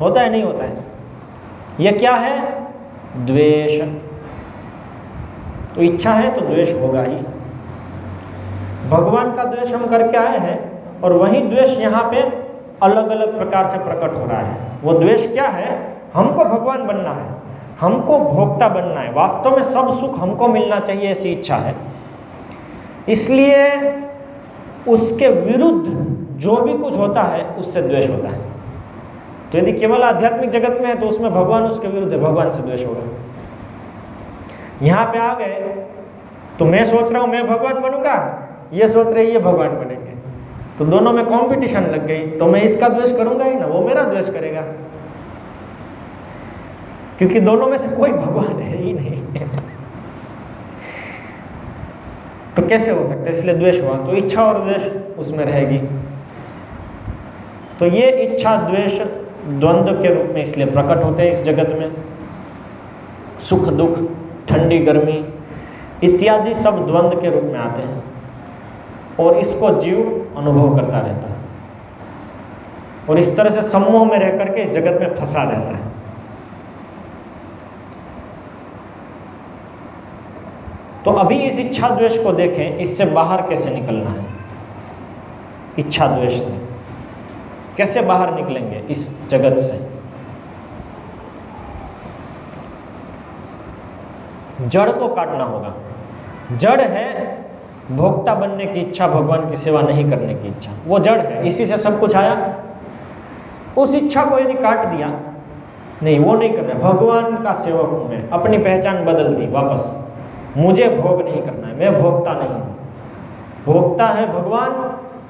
होता है नहीं होता है? ये क्या है? द्वेष। तो इच्छा है तो द्वेष होगा ही। भगवान का द्वेष हम करके आए हैं, और वही द्वेष यहाँ पे अलग अलग प्रकार से प्रकट हो रहा है। वो द्वेष क्या है? हमको भगवान बनना है, हमको भोक्ता बनना है, वास्तव में सब सुख हमको मिलना चाहिए, ऐसी इच्छा है। इसलिए उसके विरुद्ध जो भी कुछ होता है उससे द्वेष होता है। तो यदि केवल आध्यात्मिक जगत में है तो उसमें भगवान उसके विरुद्ध है, भगवान से द्वेष होगा। यहाँ पे आ गए तो मैं सोच रहा हूँ मैं भगवान बनूंगा, ये सोच रहे ये भगवान बनेंगे, तो दोनों में कंपटीशन लग गई। तो मैं इसका द्वेष करूंगा ही ना, वो मेरा द्वेष करेगा, क्योंकि दोनों में से कोई भगवान है ही नहीं। तो कैसे हो सकता है, इसलिए द्वेष हुआ। तो इच्छा और द्वेष उसमें रहेगी। तो ये इच्छा द्वेष द्वंद्व के रूप में इसलिए प्रकट होते हैं इस जगत में। सुख दुख, ठंडी गर्मी इत्यादि सब द्वंद्व के रूप में आते हैं, और इसको जीव अनुभव करता रहता है, और इस तरह से सम्मोह में रह करके इस जगत में फंसा रहता है। तो अभी इस इच्छा द्वेष को देखें, इससे बाहर कैसे निकलना है। इच्छा द्वेष से कैसे बाहर निकलेंगे इस जगत से। जड़ को काटना होगा। जड़ है भोक्ता बनने की इच्छा, भगवान की सेवा नहीं करने की इच्छा, वो जड़ है, इसी से सब कुछ आया। उस इच्छा को यदि काट दिया, नहीं वो नहीं करना, भगवान का सेवक हूं मैं, अपनी पहचान बदल दी वापस, मुझे भोग नहीं करना है, मैं भोक्ता नहीं हूं, भोक्ता है भगवान,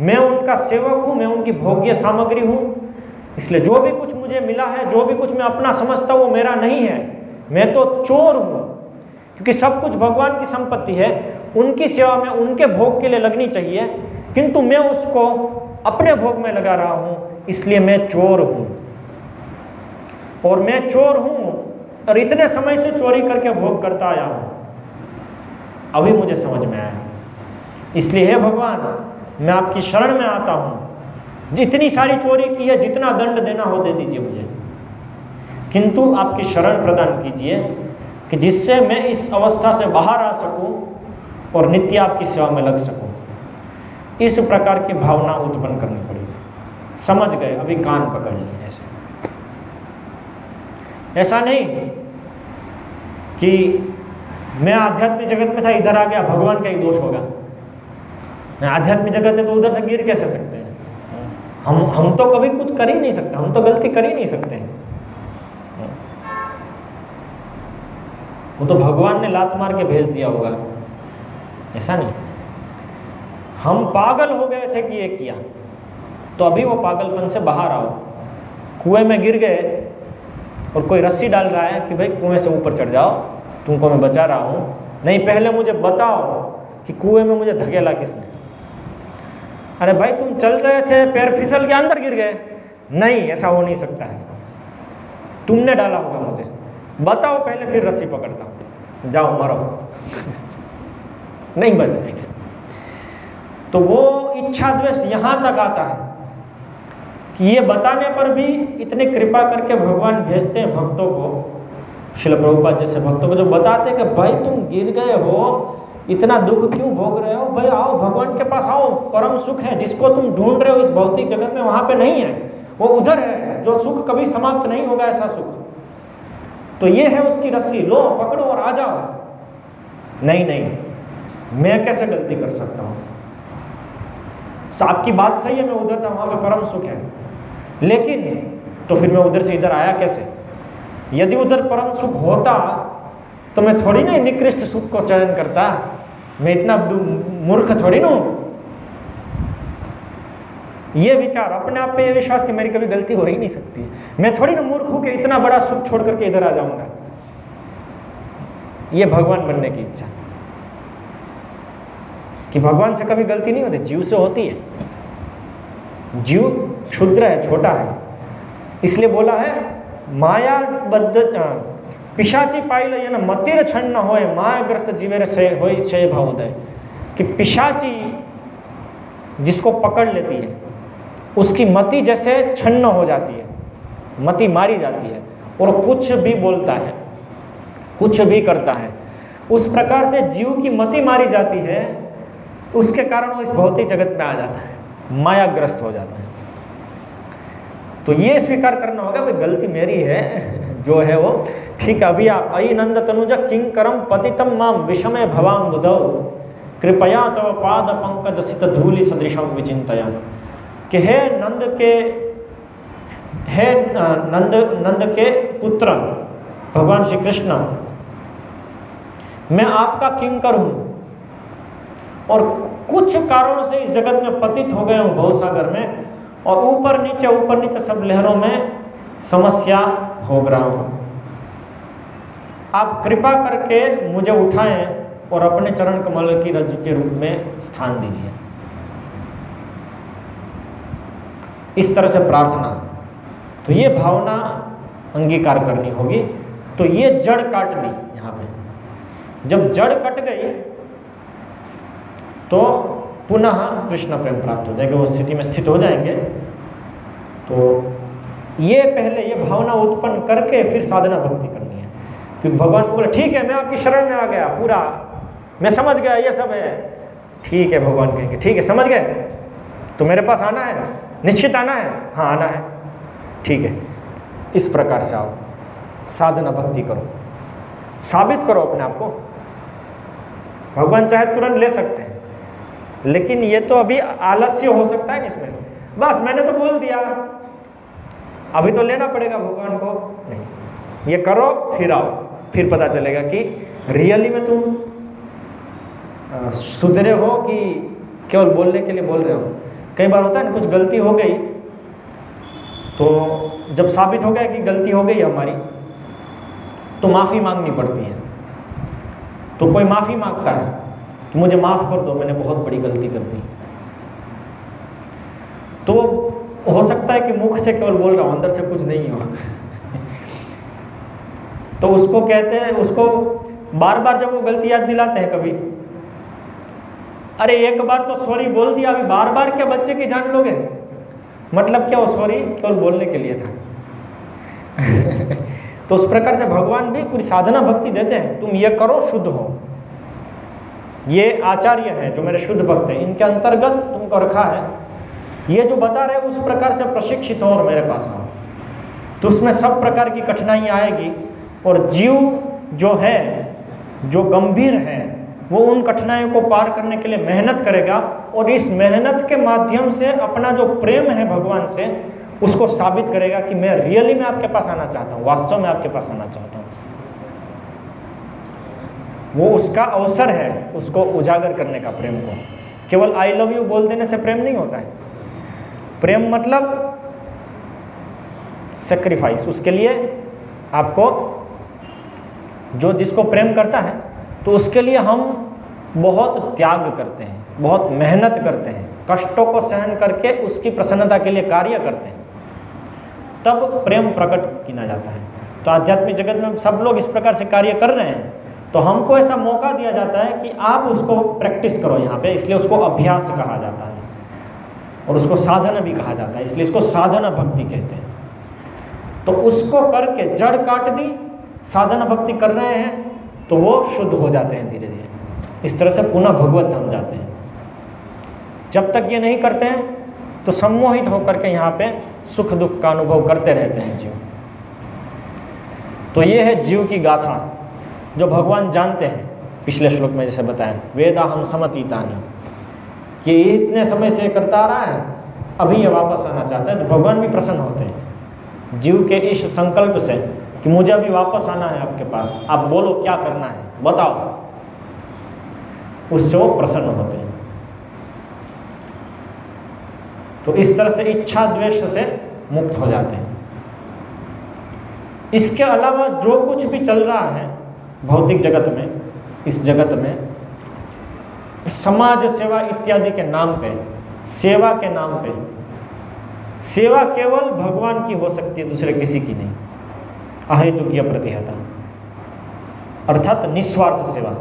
मैं उनका सेवक हूं, मैं उनकी भोग्य सामग्री हूं, इसलिए जो भी कुछ मुझे मिला है, जो भी कुछ मैं अपना समझता हूं वो मेरा नहीं है, मैं तो चोर हूं, क्योंकि सब कुछ भगवान की संपत्ति है, उनकी सेवा में उनके भोग के लिए लगनी चाहिए, किंतु मैं उसको अपने भोग में लगा रहा हूं, इसलिए मैं चोर हूं। और मैं चोर हूं और इतने समय से चोरी करके भोग करता आया हूं, अभी मुझे समझ में आया, इसलिए हे भगवान मैं आपकी शरण में आता हूं, जितनी सारी चोरी की है, जितना दंड देना हो दे दीजिए मुझे, किंतु आपकी शरण प्रदान कीजिए कि जिससे मैं इस अवस्था से बाहर आ सकूं और नित्य आपकी सेवा में लग सकूं। इस प्रकार की भावना उत्पन्न करनी पड़ेगी। समझ गए, अभी कान पकड़ लिए। ऐसा नहीं कि मैं आध्यात्मिक जगत में था, इधर आ गया, भगवान का ही दोष होगा। आध्यात्मिक जगत है तो उधर से गिर कैसे सकते हैं। हम तो कभी कुछ कर ही नहीं सकते, हम तो गलती कर ही नहीं सकते। वो तो भगवान ने लात मार के भेज दिया होगा, ऐसा नहीं। हम पागल हो गए थे कि ये किया, तो अभी वो पागलपन से बाहर आओ। कुएं में गिर गए और कोई रस्सी डाल रहा है कि भाई कुएं से ऊपर चढ़ जाओ, तुमको मैं बचा रहा हूँ, नहीं पहले मुझे बताओ कि कुएं में मुझे धकेला किसने। अरे भाई तुम चल रहे थे, पैर फिसल के अंदर गिर गए, नहीं ऐसा हो नहीं सकता है, तुमने डाला होगा मुझे, बताओ पहले फिर रस्सी पकड़ता हूँ, जाओ मरो। नहीं बचाएगा। तो वो इच्छा द्वेष यहाँ तक आता है कि ये बताने पर भी इतनी कृपा करके भगवान भेजते हैं भक्तों को, श्रील प्रभुपाद जैसे भक्तों को, जो बताते हैं कि भाई तुम गिर गए हो, इतना दुख क्यों भोग रहे हो, भाई आओ भगवान के पास आओ, परम सुख है, जिसको तुम ढूंढ रहे हो इस भौतिक जगत में वहाँ पे नहीं है, वो उधर है, जो सुख कभी समाप्त नहीं होगा, ऐसा सुख। तो ये है उसकी रस्सी, लो पकड़ो और आ जाओ। नहीं, मैं कैसे गलती कर सकता हूँ, आपकी बात सही है, मैं उधर था, वहाँ पे परम सुख है, लेकिन तो फिर मैं उधर से इधर आया कैसे। यदि उधर परम सुख होता तो मैं थोड़ी ना निकृष्ट सुख को चयन करता, मैं इतना मूर्ख थोड़ी ना हूँ। ये विचार अपने आप पे, ये विश्वास कि मेरी कभी गलती हो ही नहीं सकती, मैं थोड़ी ना मूर्ख हूँ कि इतना बड़ा सुख छोड़ करके इधर आ जाऊंगा। ये भगवान बनने की इच्छा, कि भगवान से कभी गलती नहीं होती, जीव से होती है। जीव क्षुद्र है, छोटा है, इसलिए बोला है माया बद्ध पिशाची पाइल ये ना मतिर क्षण न होए, मायाग्रस्त जीवेर से होय क्षय भावोदय, कि पिशाची जिसको पकड़ लेती है उसकी मति जैसे छन्न हो जाती है, मति मारी जाती है, और कुछ भी बोलता है, कुछ भी करता है, उस प्रकार से जीव की मति मारी जाती है, उसके कारण वो इस भौतिक जगत में आ जाता है, मायाग्रस्त हो जाता है। तो ये स्वीकार करना होगा भाई गलती मेरी है, जो है वो ठीक है। अभी आप अयि नंद तनुजा किंग करम पतितम माम विषमय भवाम बुधौ, कृपया तव पाद पंकज सित धूलि सदृशम विचिंतया, कि हे नंद के पुत्र भगवान श्री कृष्ण, मैं आपका किंकर हूँ और कुछ कारणों से इस जगत में पतित हो गया हूँ भवसागर में, और ऊपर नीचे सब लहरों में समस्या भोग रहा हूँ। आप कृपा करके मुझे उठाएं और अपने चरण कमल की रज के रूप में स्थान दीजिए। इस तरह से प्रार्थना, तो ये भावना अंगीकार करनी होगी। तो ये जड़ काट दी यहाँ पे। जब जड़ कट गई तो पुनः कृष्ण प्रेम प्राप्त हो जाएगा, वो स्थिति में स्थित हो जाएंगे। तो ये पहले ये भावना उत्पन्न करके फिर साधना भक्ति करनी है। क्योंकि भगवान को बोले ठीक है मैं आपकी शरण में आ गया, पूरा मैं समझ गया ये सब है, ठीक है। भगवान कहेंगे ठीक है समझ गए, तो मेरे पास आना है, निश्चित आना है, हाँ आना है, ठीक है। इस प्रकार से आओ, साधना भक्ति करो, साबित करो अपने आप को। भगवान चाहे तुरंत ले सकते हैं, लेकिन ये तो अभी आलस्य हो सकता है इसमें। बस मैंने तो बोल दिया, अभी तो लेना पड़ेगा भगवान को। नहीं, ये करो फिर आओ, फिर पता चलेगा कि रियली में तुम सुधरे हो कि केवल बोलने के लिए बोल रहे हो। कई बार होता है ना, कुछ गलती हो गई, तो जब साबित हो गया कि गलती हो गई हमारी, तो माफ़ी मांगनी पड़ती है। तो कोई माफ़ी मांगता है कि मुझे माफ़ कर दो, मैंने बहुत बड़ी गलती कर दी। तो हो सकता है कि मुख से केवल बोल रहा हूँ, अंदर से कुछ नहीं हो। तो उसको कहते हैं, उसको बार बार जब वो गलती याद दिलाते हैं कभी, अरे एक बार तो सॉरी बोल दिया, अभी बार बार क्या बच्चे की जान लोगे? मतलब क्या, वो सॉरी केवल बोलने के लिए था। तो उस प्रकार से भगवान भी पूरी साधना भक्ति देते हैं, तुम ये करो शुद्ध हो। ये आचार्य हैं जो मेरे शुद्ध भक्त हैं, इनके अंतर्गत तुमको रखा है, ये जो बता रहे उस प्रकार से प्रशिक्षित हो और मेरे पास आओ। तो उसमें सब प्रकार की कठिनाई आएगी, और जीव जो है, जो गंभीर है, वो उन कठिनाइयों को पार करने के लिए मेहनत करेगा, और इस मेहनत के माध्यम से अपना जो प्रेम है भगवान से, उसको साबित करेगा कि मैं रियली में आपके पास आना चाहता हूँ, वास्तव में आपके पास आना चाहता हूँ। वो उसका अवसर है उसको उजागर करने का, प्रेम को। केवल आई लव यू बोल देने से प्रेम नहीं होता है। प्रेम मतलब सेक्रीफाइस, उसके लिए आपको, जो जिसको प्रेम करता है तो उसके लिए हम बहुत त्याग करते हैं, बहुत मेहनत करते हैं, कष्टों को सहन करके उसकी प्रसन्नता के लिए कार्य करते हैं, तब प्रेम प्रकट किया जाता है। तो आध्यात्मिक जगत में सब लोग इस प्रकार से कार्य कर रहे हैं, तो हमको ऐसा मौका दिया जाता है कि आप उसको प्रैक्टिस करो यहाँ पे, इसलिए उसको अभ्यास कहा जाता है, और उसको साधना भी कहा जाता है, इसलिए इसको साधना भक्ति कहते हैं। तो उसको करके जड़ काट दी, साधना भक्ति कर रहे हैं, तो वो शुद्ध हो जाते हैं धीरे धीरे। इस तरह से पुनः भगवत धाम जाते हैं। जब तक ये नहीं करते हैं तो सम्मोहित होकर के यहाँ पे सुख दुख का अनुभव करते रहते हैं जीव। तो ये है जीव की गाथा, जो भगवान जानते हैं। पिछले श्लोक में जैसे बताया, वेदा हम समतीतानि, कि इतने समय से करता आ रहा है, अभी ये वापस आना चाहता है। तो भगवान भी प्रसन्न होते हैं जीव के इस संकल्प से कि मुझे अभी वापस आना है आपके पास, आप बोलो क्या करना है, बताओ। उससे वो प्रसन्न होते हैं। तो इस तरह से इच्छा द्वेष से मुक्त हो जाते हैं। इसके अलावा जो कुछ भी चल रहा है भौतिक जगत में, इस जगत में समाज सेवा इत्यादि के नाम पे, सेवा के नाम पे, सेवा केवल भगवान की हो सकती है, दूसरे किसी की नहीं। अहेतुकीय प्रतिहता, अर्थात निस्वार्थ सेवा।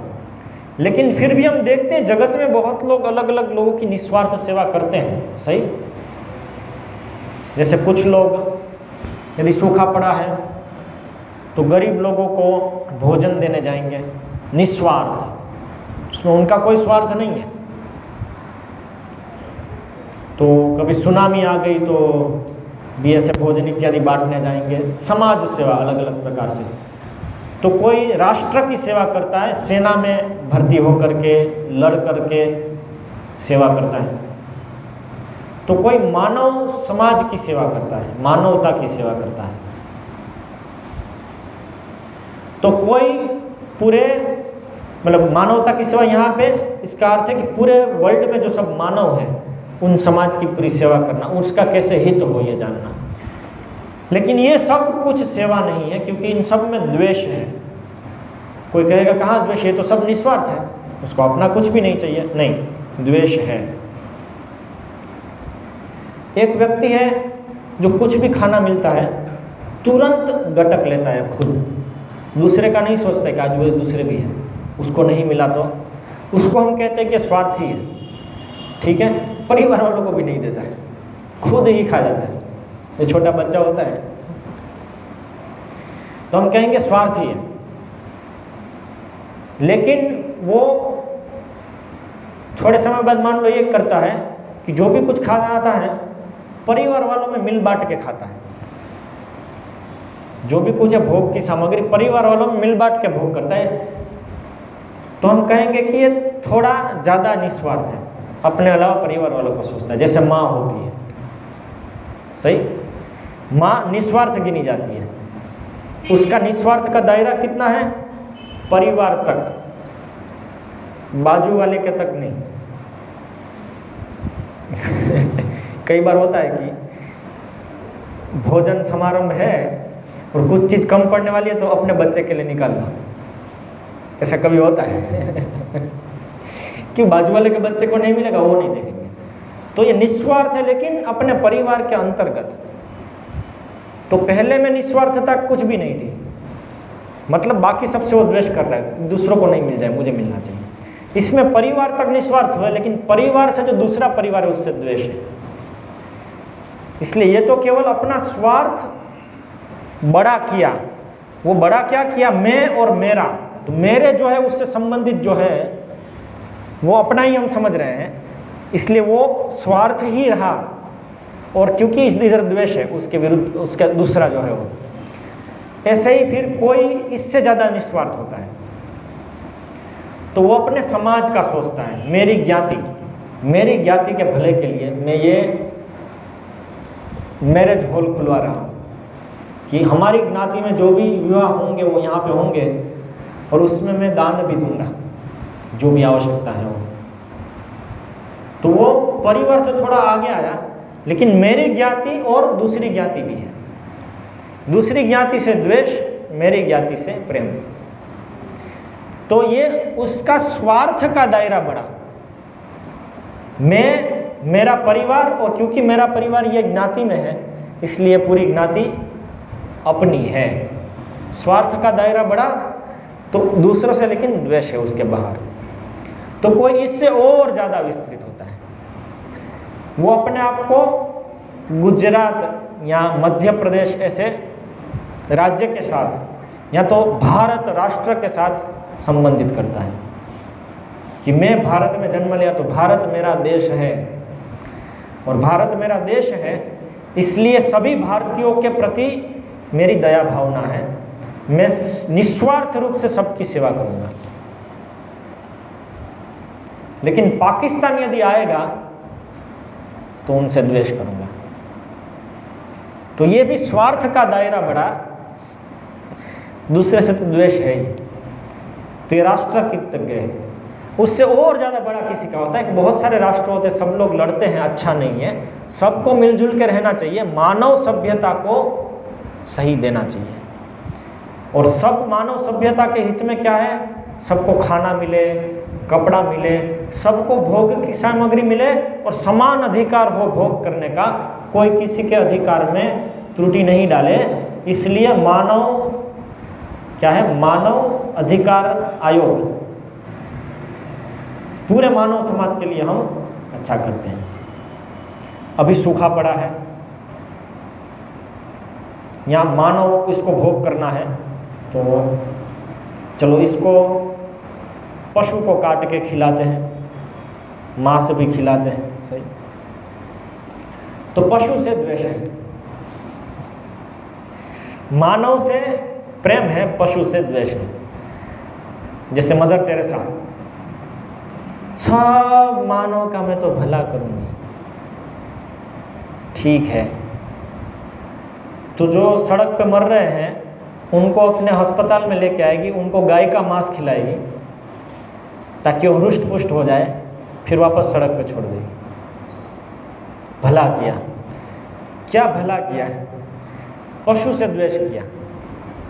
लेकिन फिर भी हम देखते हैं जगत में बहुत लोग अलग अलग लोगों की निस्वार्थ सेवा करते हैं, सही। जैसे कुछ लोग यदि सूखा पड़ा है तो गरीब लोगों को भोजन देने जाएंगे, निस्वार्थ, उसमें उनका कोई स्वार्थ नहीं है। तो कभी सुनामी आ गई तो भी ऐसे भोजन इत्यादि बांटने जाएंगे, समाज सेवा अलग अलग प्रकार से। तो कोई राष्ट्र की सेवा करता है, सेना में भर्ती होकर के लड़ करके सेवा करता है। तो कोई मानव समाज की सेवा करता है, मानवता की सेवा करता है। तो कोई पूरे मतलब मानवता की सेवा यहाँ पे इसका अर्थ है कि पूरे वर्ल्ड में जो सब मानव है उन समाज की पूरी सेवा करना, उसका कैसे हित हो ये जानना। लेकिन ये सब कुछ सेवा नहीं है, क्योंकि इन सब में द्वेष है। कोई कहेगा कहाँ द्वेष है, तो सब निस्वार्थ है, उसको अपना कुछ भी नहीं चाहिए। नहीं, द्वेष है। एक व्यक्ति है जो कुछ भी खाना मिलता है तुरंत गटक लेता है खुद, दूसरे का नहीं सोचता कि आज वो दूसरे भी है, उसको नहीं मिला तो उसको हम कहते हैं कि स्वार्थी है। ठीक है, परिवार वालों को भी नहीं देता है, खुद ही खा जाता है। जो छोटा बच्चा होता है तो हम कहेंगे स्वार्थी है। लेकिन वो थोड़े समय बाद मान लो ये करता है कि जो भी कुछ खा जाता है परिवार वालों में मिल बांट के खाता है। जो भी कुछ है भोग की सामग्री परिवार वालों में मिल बांट के भोग करता है। तो हम कहेंगे कि ये थोड़ा ज़्यादा निस्वार्थ है, अपने अलावा परिवार वालों को सोचता है। जैसे माँ होती है, सही, माँ निस्वार्थ गिनी जाती है, उसका निस्वार्थ का दायरा कितना है? परिवार तक, बाजू वाले के तक नहीं। कई बार होता है कि भोजन समारंभ है और कुछ चीज़ कम पड़ने वाली है तो अपने बच्चे के लिए निकालना, ऐसा कभी होता है। क्यों? बाजू वाले के बच्चे को नहीं मिलेगा, वो नहीं देखेंगे। तो ये निस्वार्थ है, लेकिन अपने परिवार के अंतर्गत। तो पहले में निस्वार्थता कुछ भी नहीं थी, मतलब बाकी सबसे वो द्वेष कर रहा है, दूसरों को नहीं मिल जाए, मुझे मिलना चाहिए। इसमें परिवार तक निस्वार्थ हुआ, लेकिन परिवार से जो दूसरा परिवार है उससे द्वेष है। इसलिए ये तो केवल अपना स्वार्थ बड़ा किया। वो बड़ा क्या किया? मैं और मेरा। तो मेरे जो है उससे संबंधित जो है वो अपना ही हम समझ रहे हैं, इसलिए वो स्वार्थ ही रहा। और क्योंकि इधर द्वेष है, उसके विरुद्ध उसका दूसरा जो है वो। ऐसे ही फिर कोई इससे ज़्यादा निस्वार्थ होता है तो वो अपने समाज का सोचता है। मेरी ज्ञाति के भले के लिए मैं ये मैरिज हॉल खुलवा रहा हूँ कि हमारी ज्ञाति में जो भी विवाह होंगे वो यहाँ पे होंगे, और उसमें मैं दान भी दूंगा जो भी आवश्यकता है वो। तो वो परिवार से थोड़ा आगे आया, लेकिन मेरी ज्ञाति और दूसरी ज्ञाति भी है। दूसरी ज्ञाति से द्वेष, मेरी ज्ञाति से प्रेम। तो ये उसका स्वार्थ का दायरा बढ़ा। मेरा परिवार, और क्योंकि मेरा परिवार ये ज्ञाति में है इसलिए पूरी ज्ञाति अपनी है। स्वार्थ का दायरा बढ़ा तो दूसरों से लेकिन द्वेष है उसके बाहर। तो कोई इससे और ज़्यादा विस्तृत होता है, वो अपने आप को गुजरात या मध्य प्रदेश ऐसे राज्य के साथ या तो भारत राष्ट्र के साथ संबंधित करता है कि मैं भारत में जन्म लिया तो भारत मेरा देश है, और भारत मेरा देश है इसलिए सभी भारतीयों के प्रति मेरी दया भावना है, मैं निस्वार्थ रूप से सबकी सेवा करूंगा। लेकिन पाकिस्तान यदि आएगा तो उनसे द्वेष करूंगा। तो ये भी स्वार्थ का दायरा बढ़ा, दूसरे से तो द्वेष है ही। तो ये राष्ट्र कृतज्ञ है। उससे और ज़्यादा बड़ा किसी का होता है कि बहुत सारे राष्ट्र होते हैं, सब लोग लड़ते हैं, अच्छा नहीं है, सबको मिलजुल के रहना चाहिए, मानव सभ्यता को सही देना चाहिए। और सब मानव सभ्यता के हित में क्या है? सबको खाना मिले, कपड़ा मिले, सबको भोग की सामग्री मिले और समान अधिकार हो भोग करने का, कोई किसी के अधिकार में त्रुटि नहीं डाले। इसलिए मानव क्या है? मानव अधिकार आयोग, पूरे मानव समाज के लिए हम अच्छा करते हैं। अभी सूखा पड़ा है, यहाँ मानव इसको भोग करना है तो चलो इसको पशु को काट के खिलाते हैं, मांस भी खिलाते हैं, सही। तो पशु से द्वेष है, मानव से प्रेम है, पशु से द्वेष है। जैसे मदर टेरेसा, सब मानव का मैं तो भला करूंगी, ठीक है, तो जो सड़क पे मर रहे हैं उनको अपने अस्पताल में लेके आएगी, उनको गाय का मांस खिलाएगी ताकि वो रुष्ट पुष्ट हो जाए, फिर वापस सड़क पे छोड़ देगी। भला किया, क्या भला किया है? पशु से द्वेष किया,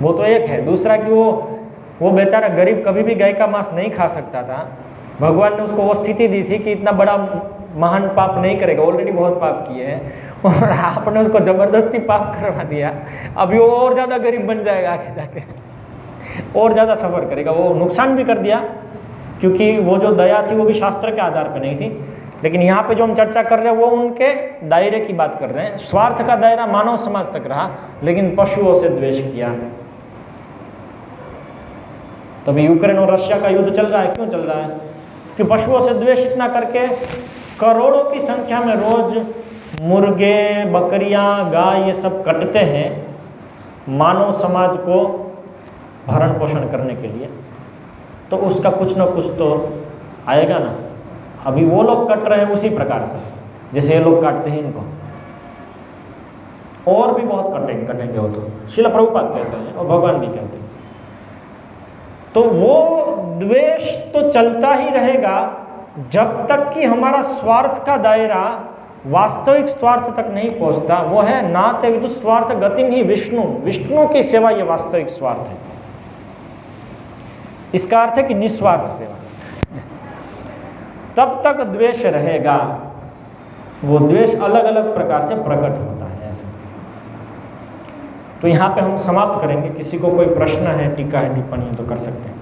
वो तो एक है। दूसरा कि वो बेचारा गरीब कभी भी गाय का मांस नहीं खा सकता था, भगवान ने उसको वो स्थिति दी थी कि इतना बड़ा महान पाप नहीं करेगा, ऑलरेडी बहुत पाप किए हैं, और आपने उसको जबरदस्ती पाप करवा दिया। अभी वो और ज़्यादा गरीब बन जाएगा, आगे जाके और ज़्यादा सफ़र करेगा। वो नुकसान भी कर दिया, क्योंकि वो जो दया थी वो भी शास्त्र के आधार पर नहीं थी। लेकिन यहाँ पे जो हम चर्चा कर रहे हैं वो उनके दायरे की बात कर रहे हैं। स्वार्थ का दायरा मानव समाज तक रहा, लेकिन पशुओं से द्वेष किया। तो अभी यूक्रेन और रशिया का युद्ध चल रहा है, क्यों चल रहा है? कि पशुओं से द्वेष इतना करके करोड़ों की संख्या में रोज मुर्गे, बकरियां, गाय ये सब कटते हैं मानव समाज को भरण पोषण करने के लिए, तो उसका कुछ ना कुछ तो आएगा ना। अभी वो लोग कट रहे हैं उसी प्रकार से जैसे ये लोग काटते हैं इनको, और भी बहुत कटेंगे वो तो श्रील प्रभुपाद कहते हैं और भगवान भी कहते हैं। तो वो द्वेष तो चलता ही रहेगा जब तक कि हमारा स्वार्थ का दायरा वास्तविक स्वार्थ तक नहीं पहुंचता। वो है नाते विदुष स्वार्थ गतिम ही विष्णु, विष्णु की सेवा ये वास्तविक स्वार्थ है। इसका अर्थ है कि निस्वार्थ सेवा। तब तक द्वेष रहेगा, वो द्वेष अलग अलग प्रकार से प्रकट होता है ऐसे। तो यहाँ पे हम समाप्त करेंगे। किसी को कोई प्रश्न है, टीका है, टिप्पणी तो कर सकते हैं।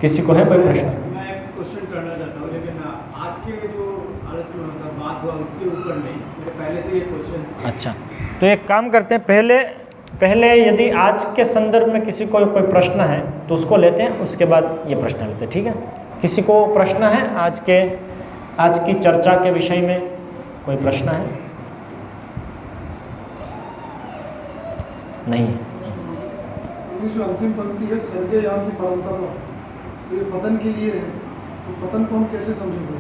किसी को है कोई प्रश्न? मैं एक क्वेश्चन करना चाहता हूँ, लेकिन आज के जो बात हुआ उसके ऊपर नहीं, मेरे पहले से ये क्वेश्चन। अच्छा, तो एक काम करते हैं, पहले यदि आज के संदर्भ में किसी को कोई प्रश्न है तो उसको लेते हैं, उसके बाद ये प्रश्न लेते हैं, ठीक है? किसी को प्रश्न है आज की चर्चा के विषय में कोई प्रश्न है? नहीं है। जो अंतिम पंक्ति है सर्गे यान्ति परंतप, तो ये पतन के लिए है, तो पतन को हम कैसे समझेंगे?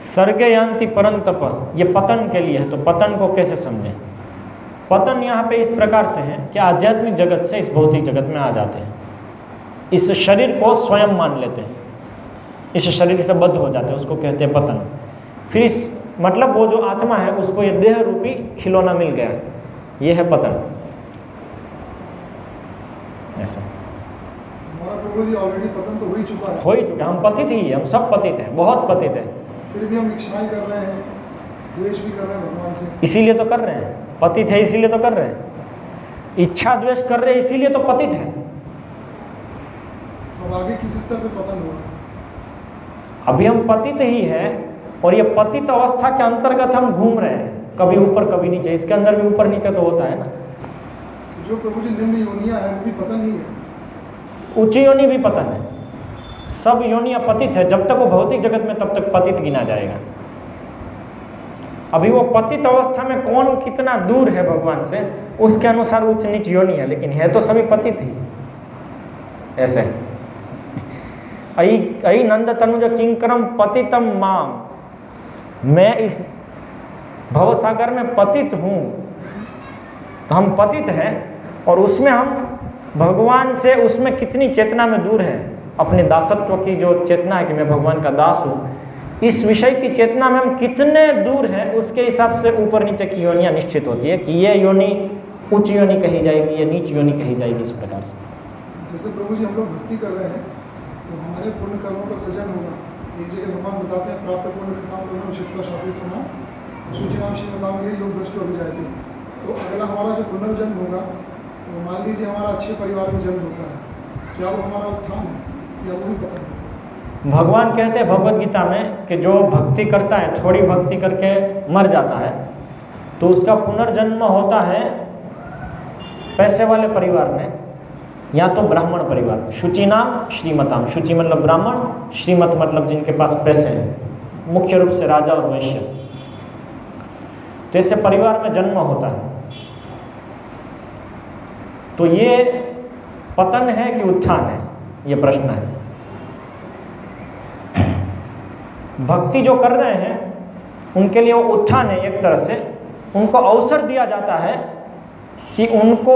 सर्गे यान्ति परंतप, ये पतन के लिए है, तो पतन को कैसे समझें? पतन यहाँ पे इस प्रकार से है कि आध्यात्मिक जगत से इस भौतिक जगत में आ जाते हैं, इस शरीर को स्वयं मान लेते हैं, इस शरीर से बद्ध हो जाते हैं, उसको कहते हैं पतन। फिर इस मतलब वो जो आत्मा है उसको ये देह रूपी खिलौना मिल गया, ये है पतन। ऐसा हमारा प्रभु जी ऑलरेडी पतन तो हो ही चुका है। हो ही चुका, हम पतित ही, हम सब पतित हैं, बहुत पतित हैं। फिर भी हम इच्छाएं कर रहे हैं, द्वेष भी कर रहे हैं भगवान से, इसीलिए तो कर रहे हैं। पतित है इसीलिए तो कर रहे हैं, इच्छा द्वेष कर रहे हैं इसीलिए तो पतित है। तो अब आगे किस स्तर पे पतन होगा? अभी हम पतित ही है, और ये पतित अवस्था के अंतर्गत हम घूम रहे हैं, कभी ऊपर कभी नीचे। इसके अंदर भी ऊपर नीचे तो होता है ना। जो प्रभु जी निम्न योनियां हैं वो भी पतन ही है, उच्च योनि भी पतन है, सब योनियां पतित है। जब तक वो भौतिक जगत में तब तक पतित गिना जाएगा। अभी वो पतित अवस्था में कौन कितना दूर है भगवान से, उसके अनुसार उच्च नीच योनि है, लेकिन है तो सभी पतित ही। ऐसे अई नंद तनुज किंकरम पतितम माम, मैं इस भवसागर में पतित हूँ, तो हम पतित हैं, और उसमें हम भगवान से उसमें कितनी चेतना में दूर है। अपने दासत्व की जो चेतना है कि मैं भगवान का दास हूँ, इस विषय की चेतना में हम कितने दूर हैं, उसके हिसाब से ऊपर नीचे की योनियाँ निश्चित होती है कि ये योनि उच्च योनि कही जाएगी, ये नीच योनि कही जाएगी। इस प्रकार से जैसे प्रभु जी हम लोग भक्ति कर रहे हैं तो हमारे पुण्य कर्मों का सृजन होगा। एक जगह भगवान बताते हैं प्राप्त पुण्य कृताम शिक्षा शास्त्री समा सूचनाम श्रीमताम ये योग भ्रष्ट हो जाते। तो अगला हमारा जो पुनर्जन्म होगा, तो मान लीजिए हमारा अच्छे परिवार में जन्म होता है, क्या वो हमारा उत्थान है या वो भी पता नहीं? भगवान कहते हैं भगवद गीता में कि जो भक्ति करता है, थोड़ी भक्ति करके मर जाता है, तो उसका पुनर्जन्म होता है पैसे वाले परिवार में, या तो ब्राह्मण परिवार में। शुचिनाम श्रीमताम, शुचि मतलब ब्राह्मण, श्रीमत मतलब जिनके पास पैसे हैं, मुख्य रूप से राजा और वैश्य। तो ऐसे परिवार में जन्म होता है। तो ये पतन है कि उत्थान है, ये प्रश्न है। भक्ति जो कर रहे हैं उनके लिए वो उत्थान है एक तरह से। उनको अवसर दिया जाता है कि उनको,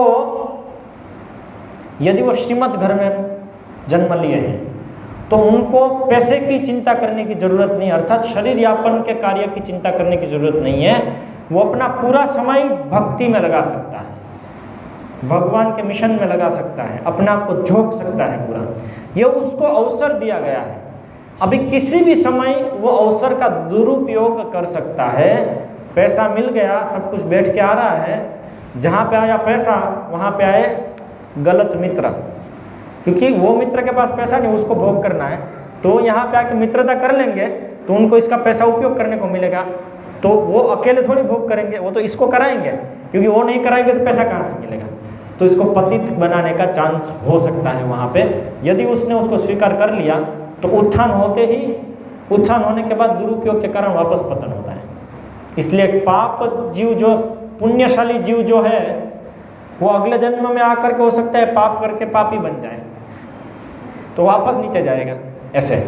यदि वो श्रीमत घर में जन्म लिए हैं तो उनको पैसे की चिंता करने की ज़रूरत नहीं, अर्थात शरीर यापन के कार्य की चिंता करने की ज़रूरत नहीं है। वो अपना पूरा समय भक्ति में लगा सकता है, भगवान के मिशन में लगा सकता है, अपने आप को झोंक सकता है पूरा। ये उसको अवसर दिया गया है। अभी किसी भी समय वो अवसर का दुरुपयोग कर सकता है। पैसा मिल गया, सब कुछ बैठ के आ रहा है, जहाँ पे आया पैसा वहाँ पे आए गलत मित्र, क्योंकि वो मित्र के पास पैसा नहीं, उसको भोग करना है। तो यहाँ पे आके मित्रता कर लेंगे तो उनको इसका पैसा उपयोग करने को मिलेगा। तो वो अकेले थोड़ी भोग करेंगे, वो तो इसको कराएंगे, क्योंकि वो नहीं कराएंगे तो पैसा कहाँ से मिलेगा। तो इसको पतित बनाने का चांस हो सकता है वहाँ पे। यदि उसने उसको स्वीकार कर लिया तो उत्थान होते ही, उत्थान होने के बाद दुरुपयोग के कारण वापस पतन होता है। इसलिए पाप जीव, जो पुण्यशाली जीव जो है, वो अगले जन्म में आकर के हो सकता है पाप करके पापी बन जाए, तो वापस नीचे जाएगा। ऐसे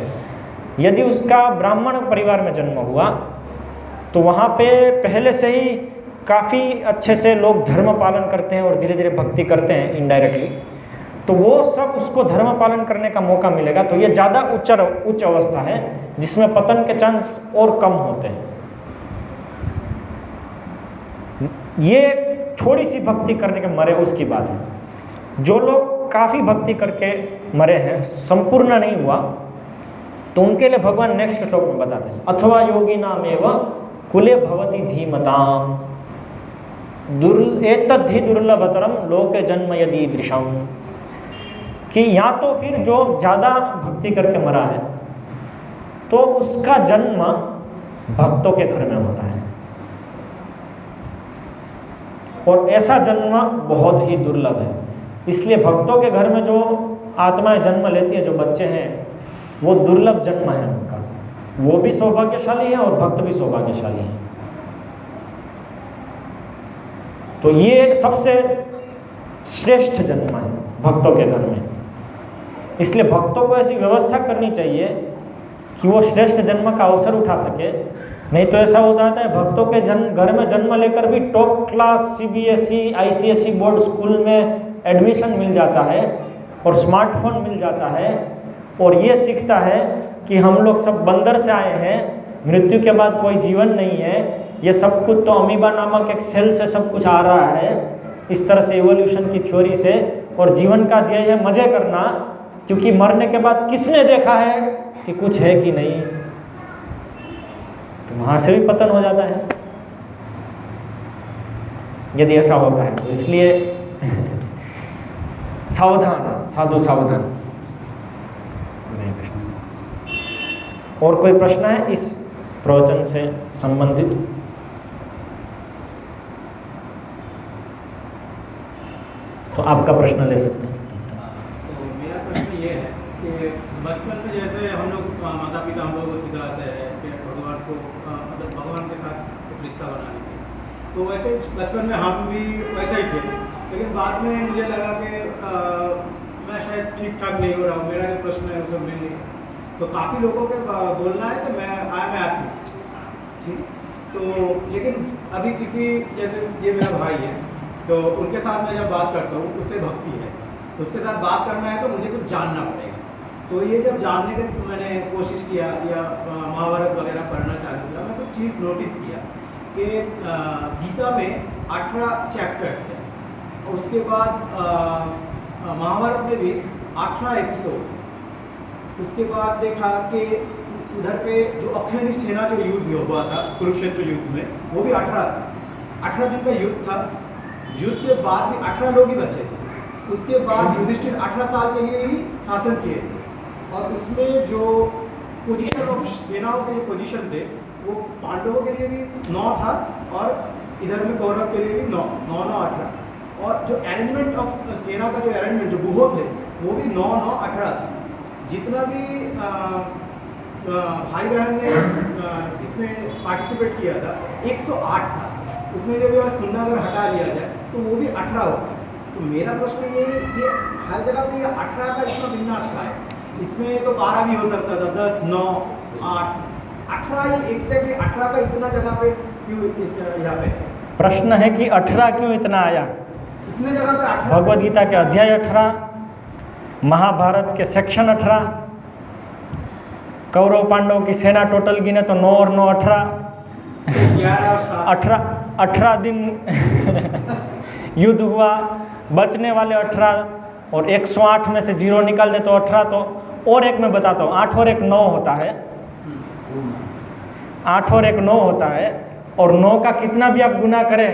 यदि उसका ब्राह्मण परिवार में जन्म हुआ तो वहाँ पे पहले से ही काफ़ी अच्छे से लोग धर्म पालन करते हैं और धीरे धीरे भक्ति करते हैं इनडायरेक्टली, तो वो सब उसको धर्म पालन करने का मौका मिलेगा। तो ये ज़्यादा उच्च अवस्था है जिसमें पतन के चांस और कम होते हैं। ये थोड़ी सी भक्ति करने के मरे उसकी बात है। जो लोग काफ़ी भक्ति करके मरे हैं, संपूर्ण नहीं हुआ, तो उनके लिए भगवान नेक्स्ट श्लोक में बताते हैं, अथवा योगी नाम एवं कुले भवति धीमताम एतद्धि दुर्लभतरम लोके जन्म यदि दृशम, कि या तो फिर जो ज़्यादा भक्ति करके मरा है तो उसका जन्म भक्तों के घर में होता है, और ऐसा जन्म बहुत ही दुर्लभ है। इसलिए भक्तों के घर में जो आत्माएं जन्म लेती है, जो बच्चे हैं, वो दुर्लभ जन्म है उनका। वो भी सौभाग्यशाली है और भक्त भी सौभाग्यशाली है। तो ये सबसे श्रेष्ठ जन्म है भक्तों के घर में। इसलिए भक्तों को ऐसी व्यवस्था करनी चाहिए कि वो श्रेष्ठ जन्म का अवसर उठा सके। नहीं तो ऐसा होता है भक्तों के घर में जन्म लेकर भी top class CBSE ICSE board school में एडमिशन मिल जाता है और स्मार्टफोन मिल जाता है, और ये सीखता है कि हम लोग सब बंदर से आए हैं, मृत्यु के बाद कोई जीवन नहीं है, ये सब कुछ तो अमीबा नामक एक सेल से सब कुछ आ रहा है, इस तरह से इवोल्यूशन की थ्योरी से। और जीवन का ध्येय है मज़े करना, क्योंकि मरने के बाद किसने देखा है कि कुछ है कि नहीं। तो वहाँ से भी पतन हो जाता है यदि ऐसा होता है। तो इसलिए सावधान, साधु सावधान। और कोई प्रश्न है इस प्रवचन से संबंधित? तो आपका प्रश्न ले सकते हैं। तो मेरा प्रश्न ये है कि बचपन में जैसे हम लोग माता पिता हम लोगों को सिखाते हैं कि भगवान को मतलब भगवान के साथ एक रिश्ता बनाने के, तो वैसे बचपन में हम भी वैसे ही थे, लेकिन बाद में मुझे लगा कि मैं शायद ठीक ठाक नहीं हो रहा हूँ, मेरा जो प्रश्न है वो सब मिल नहीं। तो काफ़ी लोगों का बोलना है कि मैं आई एम एथिस्ट, ठीक। तो लेकिन अभी किसी जैसे ये मेरा भाई है, तो उनके साथ मैं जब बात करता हूँ, उससे भक्ति है, तो उसके साथ बात करना है तो मुझे कुछ जानना पड़ेगा। तो ये जब जानने की मैंने कोशिश किया या महाभारत वगैरह पढ़ना चालू किया, मैं कुछ चीज़ नोटिस किया कि गीता में 18 चैप्टर्स है, उसके बाद महाभारत में भी 18 एपिसोड। उसके बाद देखा कि उधर पे जो अक्षयणी सेना जो यूज़ हुआ था कुरुक्षेत्र युद्ध में, वो भी 18 दिन का युद्ध था। युद्ध के बाद भी 18 लोग ही बचे थे। उसके बाद युधिष्ठिर 18 साल के लिए ही शासन किए थे, और उसमें जो पोजीशन ऑफ सेनाओं के जो पोजीशन थे वो पांडवों के लिए भी 9 था, और इधर में कौरव के लिए भी 9, 9, 9, 18। और जो अरेंजमेंट ऑफ सेना का जो अरेंजमेंट जो बहुत है वो भी 9, 9, 18 था। जितना भी भाई बहन ने इसमें पार्टिसिपेट किया था 108 था, उसमें जब यह श्रीनगर हटा लिया जाए तो वो भी 18 होगा। तो मेरा प्रश्न ये हर जगह पे ये 18 का इतना विन्यास का है, इसमें तो 12 भी हो सकता था, 10, 9, 8, 18 ही एग्जैक्टली 18 का इतना जगह पे क्यों यहाँ पे है? प्रश्न है कि 18 क्यों इतना आया? इतने जगह पे 18 भगवद गीता के अध्याय 18, महाभारत के सेक्शन 18, कौरव पांडव की सेना टोटल गिने तो 9 और 9 18, 18 दिन युद्ध हुआ, बचने वाले 18 और 108 में से 0 निकाल दे तो 18। तो और एक मैं बताता हूँ, 8 और 1 9 होता है, 8 और 1 9 होता है, और 9 का कितना भी आप गुना करें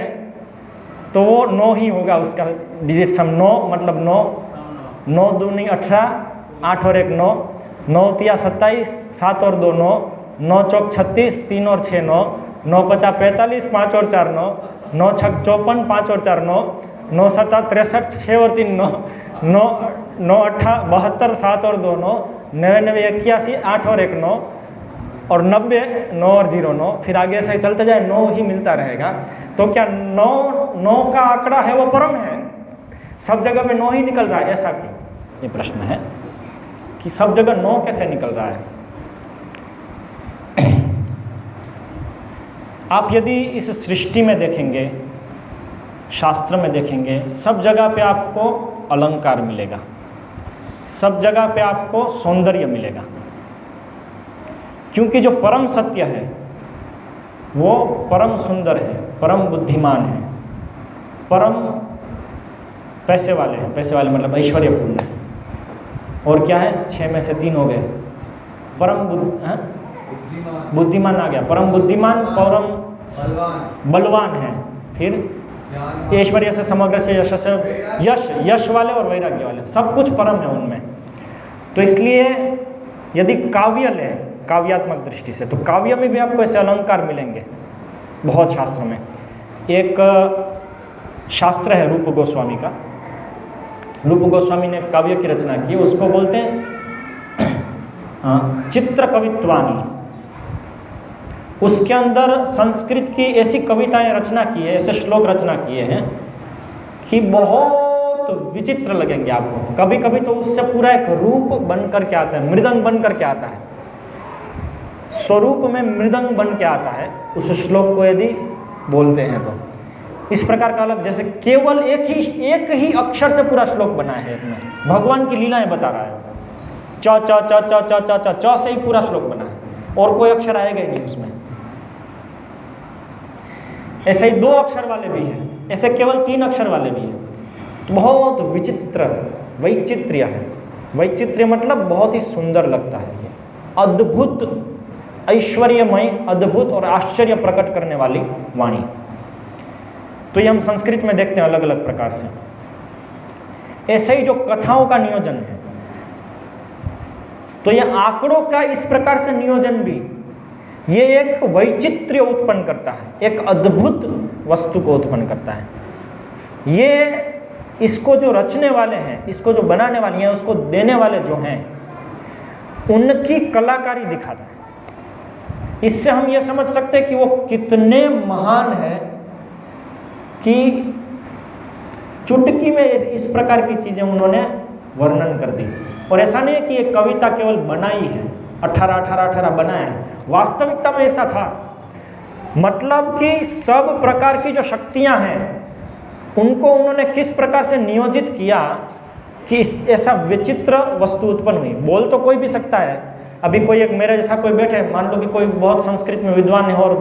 तो वो 9 ही होगा, उसका डिजिट सम 9 मतलब 9, 9 दूनी 18, 8 और 1 9, 9 तिया 27, 7 और 2 9, 9 चौक 36, 3 और 6 9, 9 पचा 45, 5 और 4 9, 9 छक 54, 5 और 4 9, 9 सत्ता 63, 6 और 3 9, 9 9 अट्ठा 72, 7 और 2 9, 99 81, 8 और 1 9, और 90 9 और 0 9, फिर आगे से चलते जाए 9 ही मिलता रहेगा। तो क्या 9 का आंकड़ा है वो परम है? सब जगह पे 9 ही निकल रहा है, ऐसा क्यों? ये प्रश्न है कि सब जगह 9 कैसे निकल रहा है। आप यदि इस सृष्टि में देखेंगे, शास्त्र में देखेंगे, सब जगह पे आपको अलंकार मिलेगा, सब जगह पे आपको सौंदर्य मिलेगा, क्योंकि जो परम सत्य है वो परम सुंदर है, परम बुद्धिमान है, परम पैसे वाले हैं, पैसे वाले मतलब ऐश्वर्यपूर्ण है। और क्या है, 6 में से 3 हो गए, परम बुद्धिमान आ गया, परम बुद्धिमान, परम बलवान है, फिर ऐश्वर्य से, समग्र से, यश से, यश वाले और वैराग्य वाले, सब कुछ परम है उनमें। तो इसलिए यदि काव्य लें काव्यात्मक दृष्टि से, तो काव्य में भी आपको ऐसे अलंकार मिलेंगे बहुत शास्त्रों में। एक शास्त्र है रूप गोस्वामी का, रूप गोस्वामी ने काव्य की रचना की, उसको बोलते हैं चित्र कवित्वानी। उसके अंदर संस्कृत की ऐसी कविताएं रचना की है, ऐसे श्लोक रचना किए हैं कि बहुत विचित्र लगेंगे आपको। कभी कभी तो उससे पूरा एक रूप बन करके आता है, मृदंग बन करके आता है, स्वरूप में मृदंग बन के आता है उस श्लोक को यदि बोलते हैं तो। इस प्रकार का अलग, जैसे केवल एक ही अक्षर से पूरा श्लोक बना है, इसमें भगवान की लीलाएं बता रहा है, च च च च च च च च से ही पूरा श्लोक बना है और कोई अक्षर आएगा ही नहीं उसमें। ऐसे ही 2 अक्षर वाले भी हैं, ऐसे केवल 3 अक्षर वाले भी हैं। तो बहुत विचित्र वैचित्र्य है। वैचित्र्य मतलब बहुत ही सुंदर लगता है, अद्भुत, ऐश्वर्यमय, अद्भुत और आश्चर्य प्रकट करने वाली वाणी। तो ये हम संस्कृत में देखते हैं अलग अलग प्रकार से। ऐसे ही जो कथाओं का नियोजन है, तो ये आंकड़ों का इस प्रकार से नियोजन भी ये एक वैचित्र्य उत्पन्न करता है, एक अद्भुत वस्तु को उत्पन्न करता है। ये इसको जो रचने वाले हैं, इसको जो बनाने वाले हैं, उसको देने वाले जो हैं, उनकी कलाकारी दिखाता है। इससे हम ये समझ सकते हैं कि वो कितने महान हैं कि चुटकी में इस प्रकार की चीज़ें उन्होंने वर्णन कर दी। और ऐसा नहीं है कि ये कविता केवल बनाई है, 18 बनाया है, वास्तविकता में ऐसा था। मतलब कि सब प्रकार की जो शक्तियां हैं उनको उन्होंने किस प्रकार से नियोजित किया कि ऐसा विचित्र वस्तु उत्पन्न हुई। बोल तो कोई भी सकता है, अभी कोई एक मेरे जैसा कोई बैठे, मान लो कि कोई बहुत संस्कृत में विद्वान है और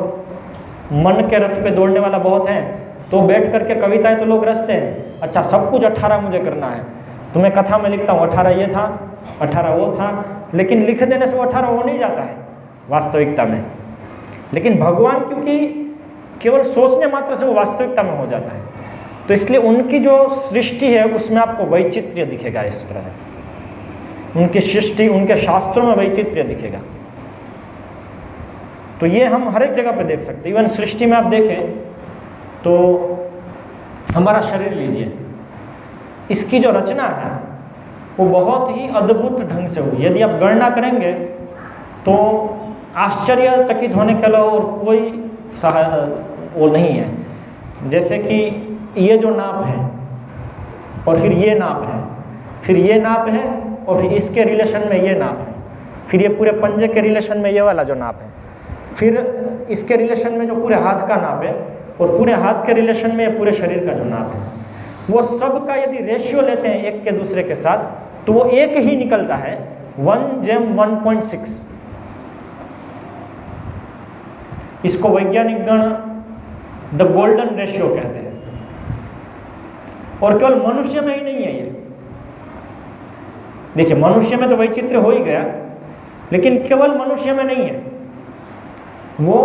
मन के रथ पे दौड़ने वाला बहुत है, तो बैठ करके कविताएं तो लोग रचते हैं, अच्छा सब कुछ 18 मुझे करना है, तो मैं कथा में लिखता हूँ 18 ये था, 18 वो था, लेकिन लिख देने से वो 18 हो नहीं जाता है वास्तविकता में। लेकिन भगवान क्योंकि केवल सोचने मात्र से वो वास्तविकता में हो जाता है, तो इसलिए उनकी जो सृष्टि है उसमें आपको वैचित्र्य दिखेगा। इस तरह से उनकी सृष्टि, उनके शास्त्रों में वैचित्र्य दिखेगा। तो ये हम हर एक जगह पे देख सकते हैं। इवन सृष्टि में आप देखें तो हमारा शरीर लीजिए, इसकी जो रचना है वो बहुत ही अद्भुत ढंग से हुई। यदि आप गणना करेंगे तो आश्चर्यचकित होने के अलावा और कोई वो नहीं है। जैसे कि ये जो नाप है और फिर ये नाप है, फिर ये नाप है और फिर इसके रिलेशन में ये नाप है, फिर ये पूरे पंजे के रिलेशन में ये वाला जो नाप है, फिर इसके रिलेशन में जो पूरे हाथ का नाप है और पूरे हाथ के रिलेशन में ये पूरे शरीर का जो नाप है, वो सब का यदि रेशियो लेते हैं एक के दूसरे के साथ तो वो एक ही निकलता है 1:1.6। इसको वैज्ञानिक गण द गोल्डन रेशियो कहते हैं। और केवल मनुष्य में ही नहीं है ये। देखिए मनुष्य में तो वैचित्र्य हो ही गया, लेकिन केवल मनुष्य में नहीं है। वो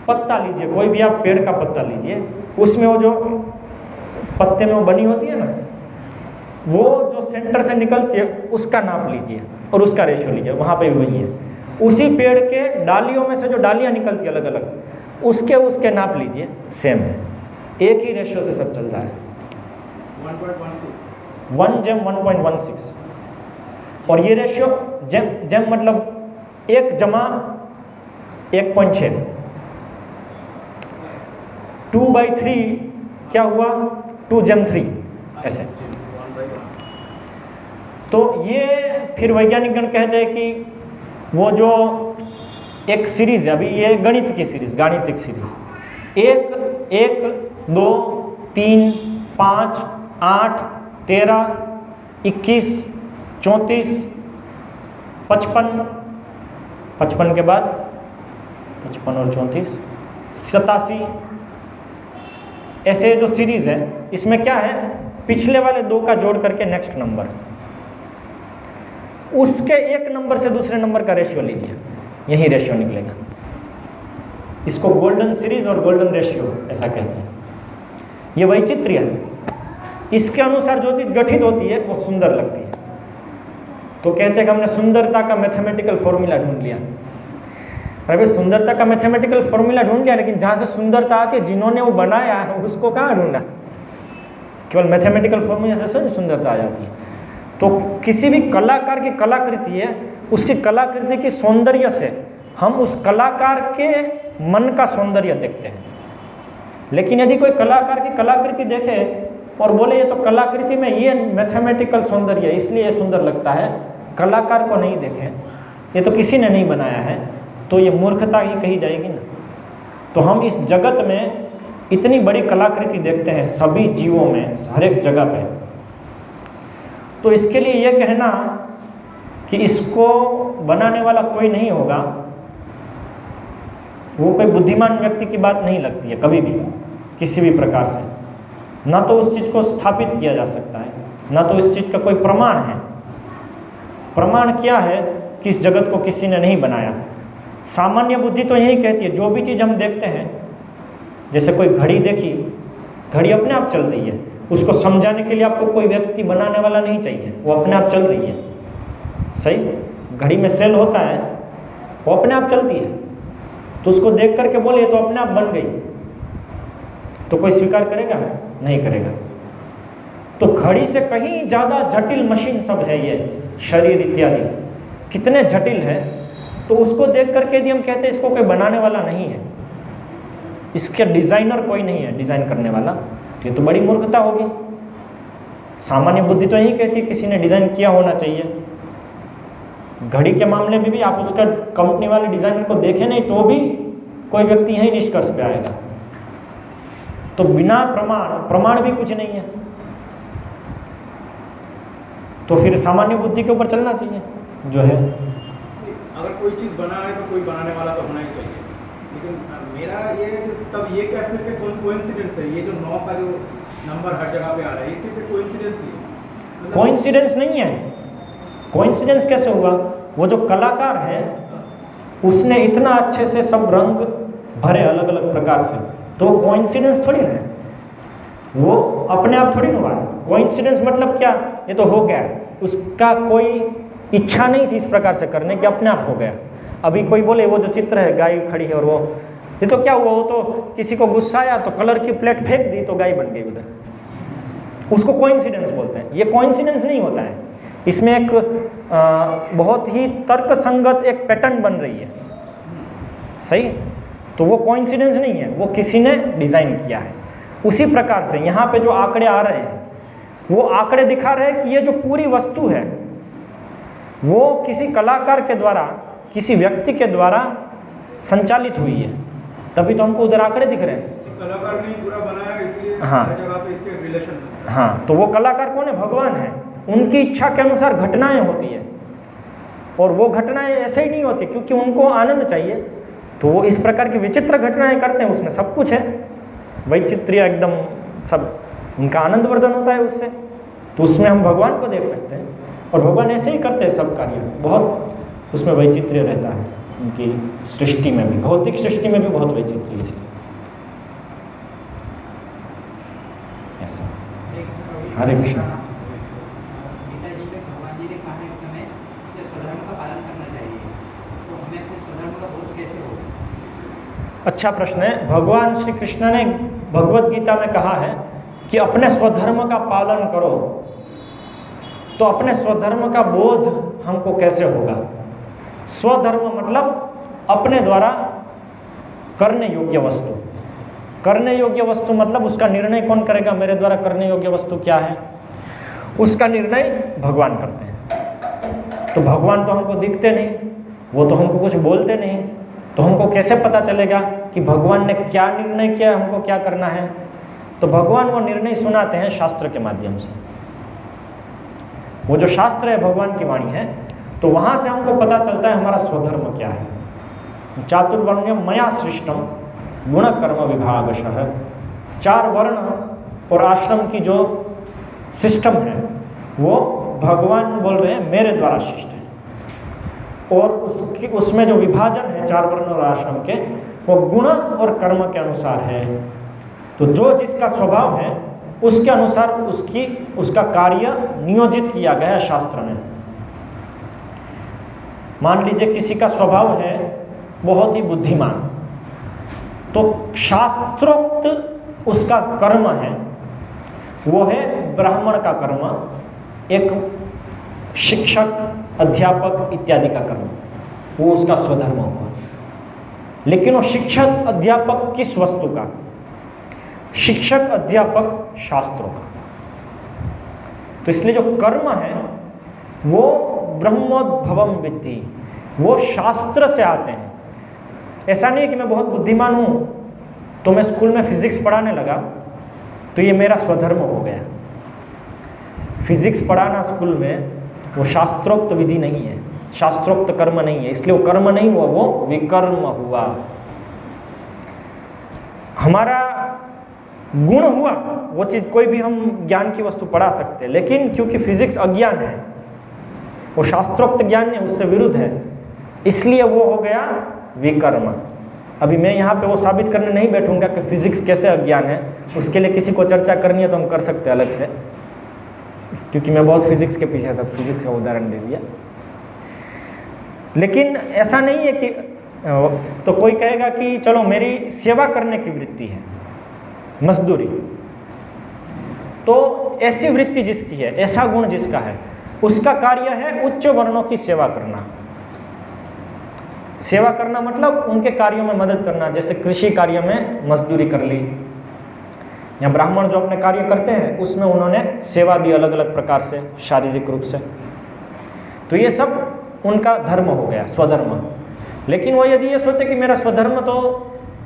पत्ता लीजिए, कोई भी आप पेड़ का पत्ता लीजिए, उसमें वो जो पत्ते में वो बनी होती है ना, वो जो सेंटर से निकलती है उसका नाप लीजिए और उसका रेशियो लीजिए, वहाँ पे भी वही है। उसी पेड़ के डालियों में से जो डालियाँ निकलती है अलग अलग, उसके नाप लीजिए, सेम है, एक ही रेशियो से सब चल रहा है 1:1.16। और ये रेशियो जेम मतलब 1:1.6, 2/3 क्या हुआ 2:3 ऐसे। तो ये फिर वैज्ञानिक गण कहते हैं कि वो जो एक सीरीज है, अभी ये गणित की सीरीज, गाणितिक सीरीज, 1, 2, 3, 5, 8, 13, 21, 34, 55 के बाद 55 और 34, 87, ऐसे जो सीरीज है इसमें क्या है, पिछले वाले 2 का जोड़ करके नेक्स्ट नंबर, उसके एक नंबर से दूसरे नंबर का रेशियो लीजिए, यही रेशियो निकलेगा। इसको गोल्डन सीरीज और गोल्डन रेशियो ऐसा कहते हैं। ये वैचित्र्य है, इसके अनुसार जो चीज़ गठित होती है वो सुंदर लगती है। तो कहते हैं कि हमने सुंदरता का मैथमेटिकल फॉर्मूला ढूंढ लिया। अरे सुंदरता का मैथमेटिकल फॉर्मूला ढूंढ गया, लेकिन जहाँ से सुंदरता आती है, जिन्होंने वो बनाया है उसको कहाँ ढूंढा? केवल मैथमेटिकल फॉर्मूला से सुंदरता आ जाती है। तो किसी भी कलाकार की कलाकृति है, उसकी कलाकृति की सौंदर्य से हम उस कलाकार के मन का सौंदर्य देखते हैं। लेकिन यदि कोई कलाकार की कलाकृति देखे और बोले ये तो कलाकृति में ये मैथमेटिकल सौंदर्य है इसलिए ये सुंदर लगता है, कलाकार को नहीं देखें, ये तो किसी ने नहीं बनाया है, तो ये मूर्खता ही कही जाएगी ना। तो हम इस जगत में इतनी बड़ी कलाकृति देखते हैं सभी जीवों में, हर एक जगह पे। तो इसके लिए ये कहना कि इसको बनाने वाला कोई नहीं होगा, वो कोई बुद्धिमान व्यक्ति की बात नहीं लगती है कभी भी, किसी भी प्रकार से। ना तो उस चीज़ को स्थापित किया जा सकता है, ना तो इस चीज़ का कोई प्रमाण है। प्रमाण क्या है कि इस जगत को किसी ने नहीं बनाया। सामान्य बुद्धि तो यही कहती है, जो भी चीज़ हम देखते हैं, जैसे कोई घड़ी देखी, घड़ी अपने आप चल रही है, उसको समझाने के लिए आपको कोई व्यक्ति बनाने वाला नहीं चाहिए, वो अपने आप चल रही है। सही, घड़ी में सेल होता है, वो अपने आप चलती है, तो उसको देख करके बोले तो अपने आप बन गई, तो कोई स्वीकार करेगा? नहीं करेगा। तो घड़ी से कहीं ज़्यादा जटिल मशीन सब है ये शरीर इत्यादि, कितने जटिल है। तो उसको देख करके यदि हम कहते हैं इसको कोई बनाने वाला नहीं है, इसके डिज़ाइनर कोई नहीं है डिज़ाइन करने वाला, तो ये तो बड़ी मूर्खता होगी। सामान्य बुद्धि तो यही कहती है किसी ने डिज़ाइन किया होना चाहिए। घड़ी के मामले में भी आप उसका कंपनी वाले डिज़ाइनर को देखें नहीं तो भी कोई व्यक्ति यही निष्कर्ष पे आएगा। तो बिना प्रमाण भी कुछ नहीं है, तो फिर सामान्य बुद्धि के ऊपर चलना चाहिए जो है। अगर कोई चीज़ बना है तो कोई बनाने वाला तो होना ही चाहिए, लेकिन मेरा ये तब ये क्या सिर्फ एक कोइंसिडेंस है? ये जो 9 का जो नंबर हर जगह पे आ रहा है, ये सिर्फ एक कोइंसिडेंस ही है? कोइंसिडेंस नहीं है। कोइंसिडेंस कैसे हुआ? वो जो कलाकार है उसने इतना अच्छे से सब रंग भरे अलग अलग प्रकार से, तो कोइंसिडेंस थोड़ी ना है, वो अपने आप थोड़ी ना हुआ है। कोइंसिडेंस मतलब क्या? ये तो हो गया, उसका कोई इच्छा नहीं थी इस प्रकार से करने की, अपने आप हो गया। अभी कोई बोले वो जो चित्र है गाय खड़ी है और वो ये तो क्या हुआ, वो तो किसी को गुस्सा आया तो कलर की प्लेट फेंक दी तो गाय बन गई उधर, उसको कोइंसिडेंस बोलते हैं। ये कोइंसिडेंस नहीं होता है, इसमें एक बहुत ही तर्कसंगत एक पैटर्न बन रही है, सही। तो वो कोइंसिडेंस नहीं है, वो किसी ने डिज़ाइन किया है। उसी प्रकार से यहाँ पे जो आंकड़े आ रहे हैं वो आंकड़े दिखा रहे हैं कि ये जो पूरी वस्तु है वो किसी कलाकार के द्वारा, किसी व्यक्ति के द्वारा संचालित हुई है, तभी तो हमको उधर आंकड़े दिख रहे हैं। कलाकार ने पूरा बनाया, इसलिए हाँ। हर जगह पे इसके रिलेशन। हाँ, तो वो कलाकार कौन है? भगवान है। उनकी इच्छा के अनुसार घटनाएं होती है, और वो घटनाएं ऐसे ही नहीं होती क्योंकि उनको आनंद चाहिए, तो वो इस प्रकार की विचित्र घटनाएं करते हैं। उसमें सब कुछ है, वैचित्र्य एकदम सब, उनका आनंद वर्धन होता है उससे। तो उसमें हम भगवान को देख सकते हैं, और भगवान ऐसे ही करते हैं सब कार्य, बहुत उसमें वैचित्र्य रहता है उनकी सृष्टि में भी, भौतिक सृष्टि में भी बहुत वैचित्र्य। इसलिए ऐसा। हरे कृष्ण। गीताजी में भगवान जी ने कहा है कि हमें ये स्वधर्म का पालन करना चाहिए, तो हमें अपने स्वधर्म का बोध कैसे होगा? अच्छा प्रश्न है। भगवान श्री कृष्ण ने भगवत गीता में कहा है कि अपने स्वधर्म का पालन करो, तो अपने स्वधर्म का बोध हमको कैसे होगा? स्वधर्म मतलब अपने द्वारा करने योग्य वस्तु। करने योग्य वस्तु मतलब उसका निर्णय कौन करेगा? मेरे द्वारा करने योग्य वस्तु क्या है, उसका निर्णय भगवान करते हैं। तो भगवान तो हमको दिखते नहीं, वो तो हमको कुछ बोलते नहीं, तो हमको कैसे पता चलेगा कि भगवान ने क्या निर्णय किया, हमको क्या करना है? तो भगवान वो निर्णय सुनाते हैं शास्त्र के माध्यम से। वो जो शास्त्र है भगवान की वाणी है, तो वहाँ से हमको पता चलता है हमारा स्वधर्म क्या है। चातुर्वर्ण्यम मया सृष्टम गुण कर्म विभागशः। 4 वर्ण और आश्रम की जो सिस्टम है वो भगवान बोल रहे हैं मेरे द्वारा शिष्ट है, और उसमें जो विभाजन है 4 वर्ण और आश्रम के, वो गुण और कर्म के अनुसार है। तो जो जिसका स्वभाव है उसके अनुसार उसका कार्य नियोजित किया गया है शास्त्र में। मान लीजिए किसी का स्वभाव है बहुत ही बुद्धिमान, तो शास्त्रोक्त उसका कर्म है वो है ब्राह्मण का कर्म, एक शिक्षक, अध्यापक इत्यादि का कर्म, वो उसका स्वधर्म हुआ। लेकिन वो शिक्षक अध्यापक किस वस्तु का? शिक्षक अध्यापक शास्त्रों का। तो इसलिए जो कर्म है वो ब्रह्मोद्भवम विद्धि, वो शास्त्र से आते हैं। ऐसा नहीं है कि मैं बहुत बुद्धिमान हूँ तो मैं स्कूल में फिजिक्स पढ़ाने लगा तो ये मेरा स्वधर्म हो गया। फिजिक्स पढ़ाना स्कूल में वो शास्त्रोक्त विधि नहीं है, शास्त्रोक्त कर्म नहीं है, इसलिए वो कर्म नहीं हुआ, वो विकर्म हुआ। हमारा गुण हुआ, वो चीज़ कोई भी हम ज्ञान की वस्तु पढ़ा सकते हैं, लेकिन क्योंकि फिजिक्स अज्ञान है, वो शास्त्रोक्त ज्ञान नहीं, उससे विरुद्ध है, इसलिए वो हो गया विकर्म। अभी मैं यहाँ पे वो साबित करने नहीं बैठूंगा कि फिजिक्स कैसे अज्ञान है, उसके लिए किसी को चर्चा करनी है तो हम कर सकते हैं अलग से, क्योंकि मैं बहुत फिजिक्स के पीछे था तो फिजिक्स का उदाहरण दे दिया। लेकिन ऐसा नहीं है कि तो कोई कहेगा कि चलो मेरी सेवा करने की वृत्ति है, मजदूरी, तो ऐसी वृत्ति जिसकी है, ऐसा गुण जिसका है, उसका कार्य है उच्च वर्णों की सेवा करना। सेवा करना मतलब उनके कार्यों में मदद करना, जैसे कृषि कार्य में मजदूरी कर ली, या ब्राह्मण जो अपने कार्य करते हैं उसमें उन्होंने सेवा दी अलग अलग प्रकार से, शारीरिक रूप से। तो ये सब उनका धर्म हो गया, स्वधर्म। लेकिन वो यदि ये सोचे कि मेरा स्वधर्म तो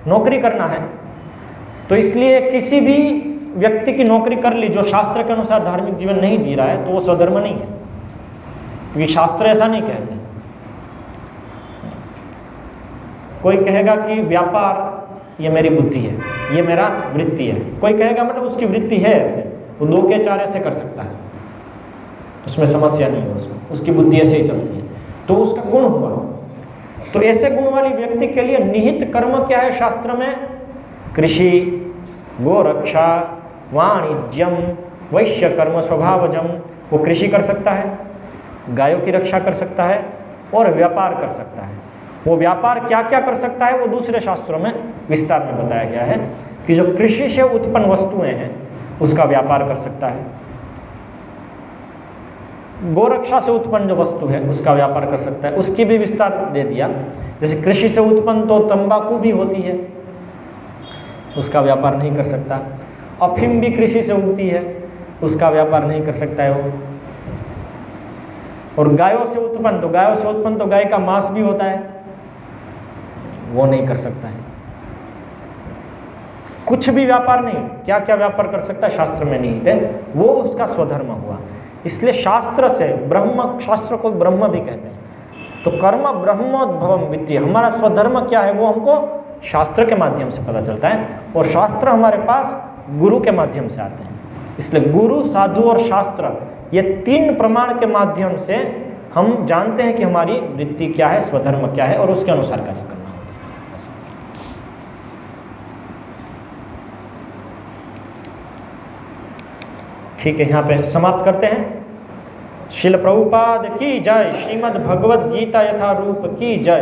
नौकरी करना है, तो इसलिए किसी भी व्यक्ति की नौकरी कर ली जो शास्त्र के अनुसार धार्मिक जीवन नहीं जी रहा है, तो वो स्वधर्म नहीं है, क्योंकि शास्त्र ऐसा नहीं कहते। कोई कहेगा कि व्यापार ये मेरी बुद्धि है, ये मेरा वृत्ति है। कोई कहेगा मतलब उसकी वृत्ति है ऐसे, वो 2 के 4 ऐसे कर सकता है, उसमें समस्या नहीं है उसको, उसकी बुद्धि ऐसे ही चलती है, तो उसका गुण हुआ। तो ऐसे गुण वाली व्यक्ति के लिए निहित कर्म क्या है शास्त्र में? कृषि, गोरक्षा, वाणिज्यम, वैश्य कर्म स्वभावजम। वो कृषि कर सकता है, गायों की रक्षा कर सकता है और व्यापार कर सकता है। वो व्यापार क्या क्या कर सकता है वो दूसरे शास्त्रों में विस्तार में बताया गया है कि जो कृषि से उत्पन्न वस्तुएं हैं उसका व्यापार कर सकता है, गोरक्षा से उत्पन्न जो वस्तु है उसका व्यापार कर सकता है, उसकी भी विस्तार दे दिया। जैसे कृषि से उत्पन्न तो तंबाकू भी होती है, उसका व्यापार नहीं कर सकता। अफीम भी कृषि से उगती है, उसका व्यापार नहीं कर सकता है वो। और गायों से उत्पन्न तो गाय का मांस भी होता है, वो नहीं कर सकता है। कुछ भी व्यापार नहीं, क्या क्या व्यापार कर सकता है शास्त्र में नहीं थे, वो उसका स्वधर्म हुआ। इसलिए शास्त्र से ब्रह्म, शास्त्र को ब्रह्म भी कहते हैं। तो कर्म ब्रह्मोद्भवम वित्तीय, हमारा स्वधर्म क्या है वो हमको शास्त्र के माध्यम से पता चलता है, और शास्त्र हमारे पास गुरु के माध्यम से आते हैं। इसलिए गुरु, साधु और शास्त्र, ये 3 प्रमाण के माध्यम से हम जानते हैं कि हमारी वृत्ति क्या है, स्वधर्म क्या है, और उसके अनुसार कार्य करना होता है। ऐसा। ठीक है, यहाँ पे समाप्त करते हैं। शिल प्रभुपाद की जय, श्रीमद् भगवद गीता यथा रूप की जय।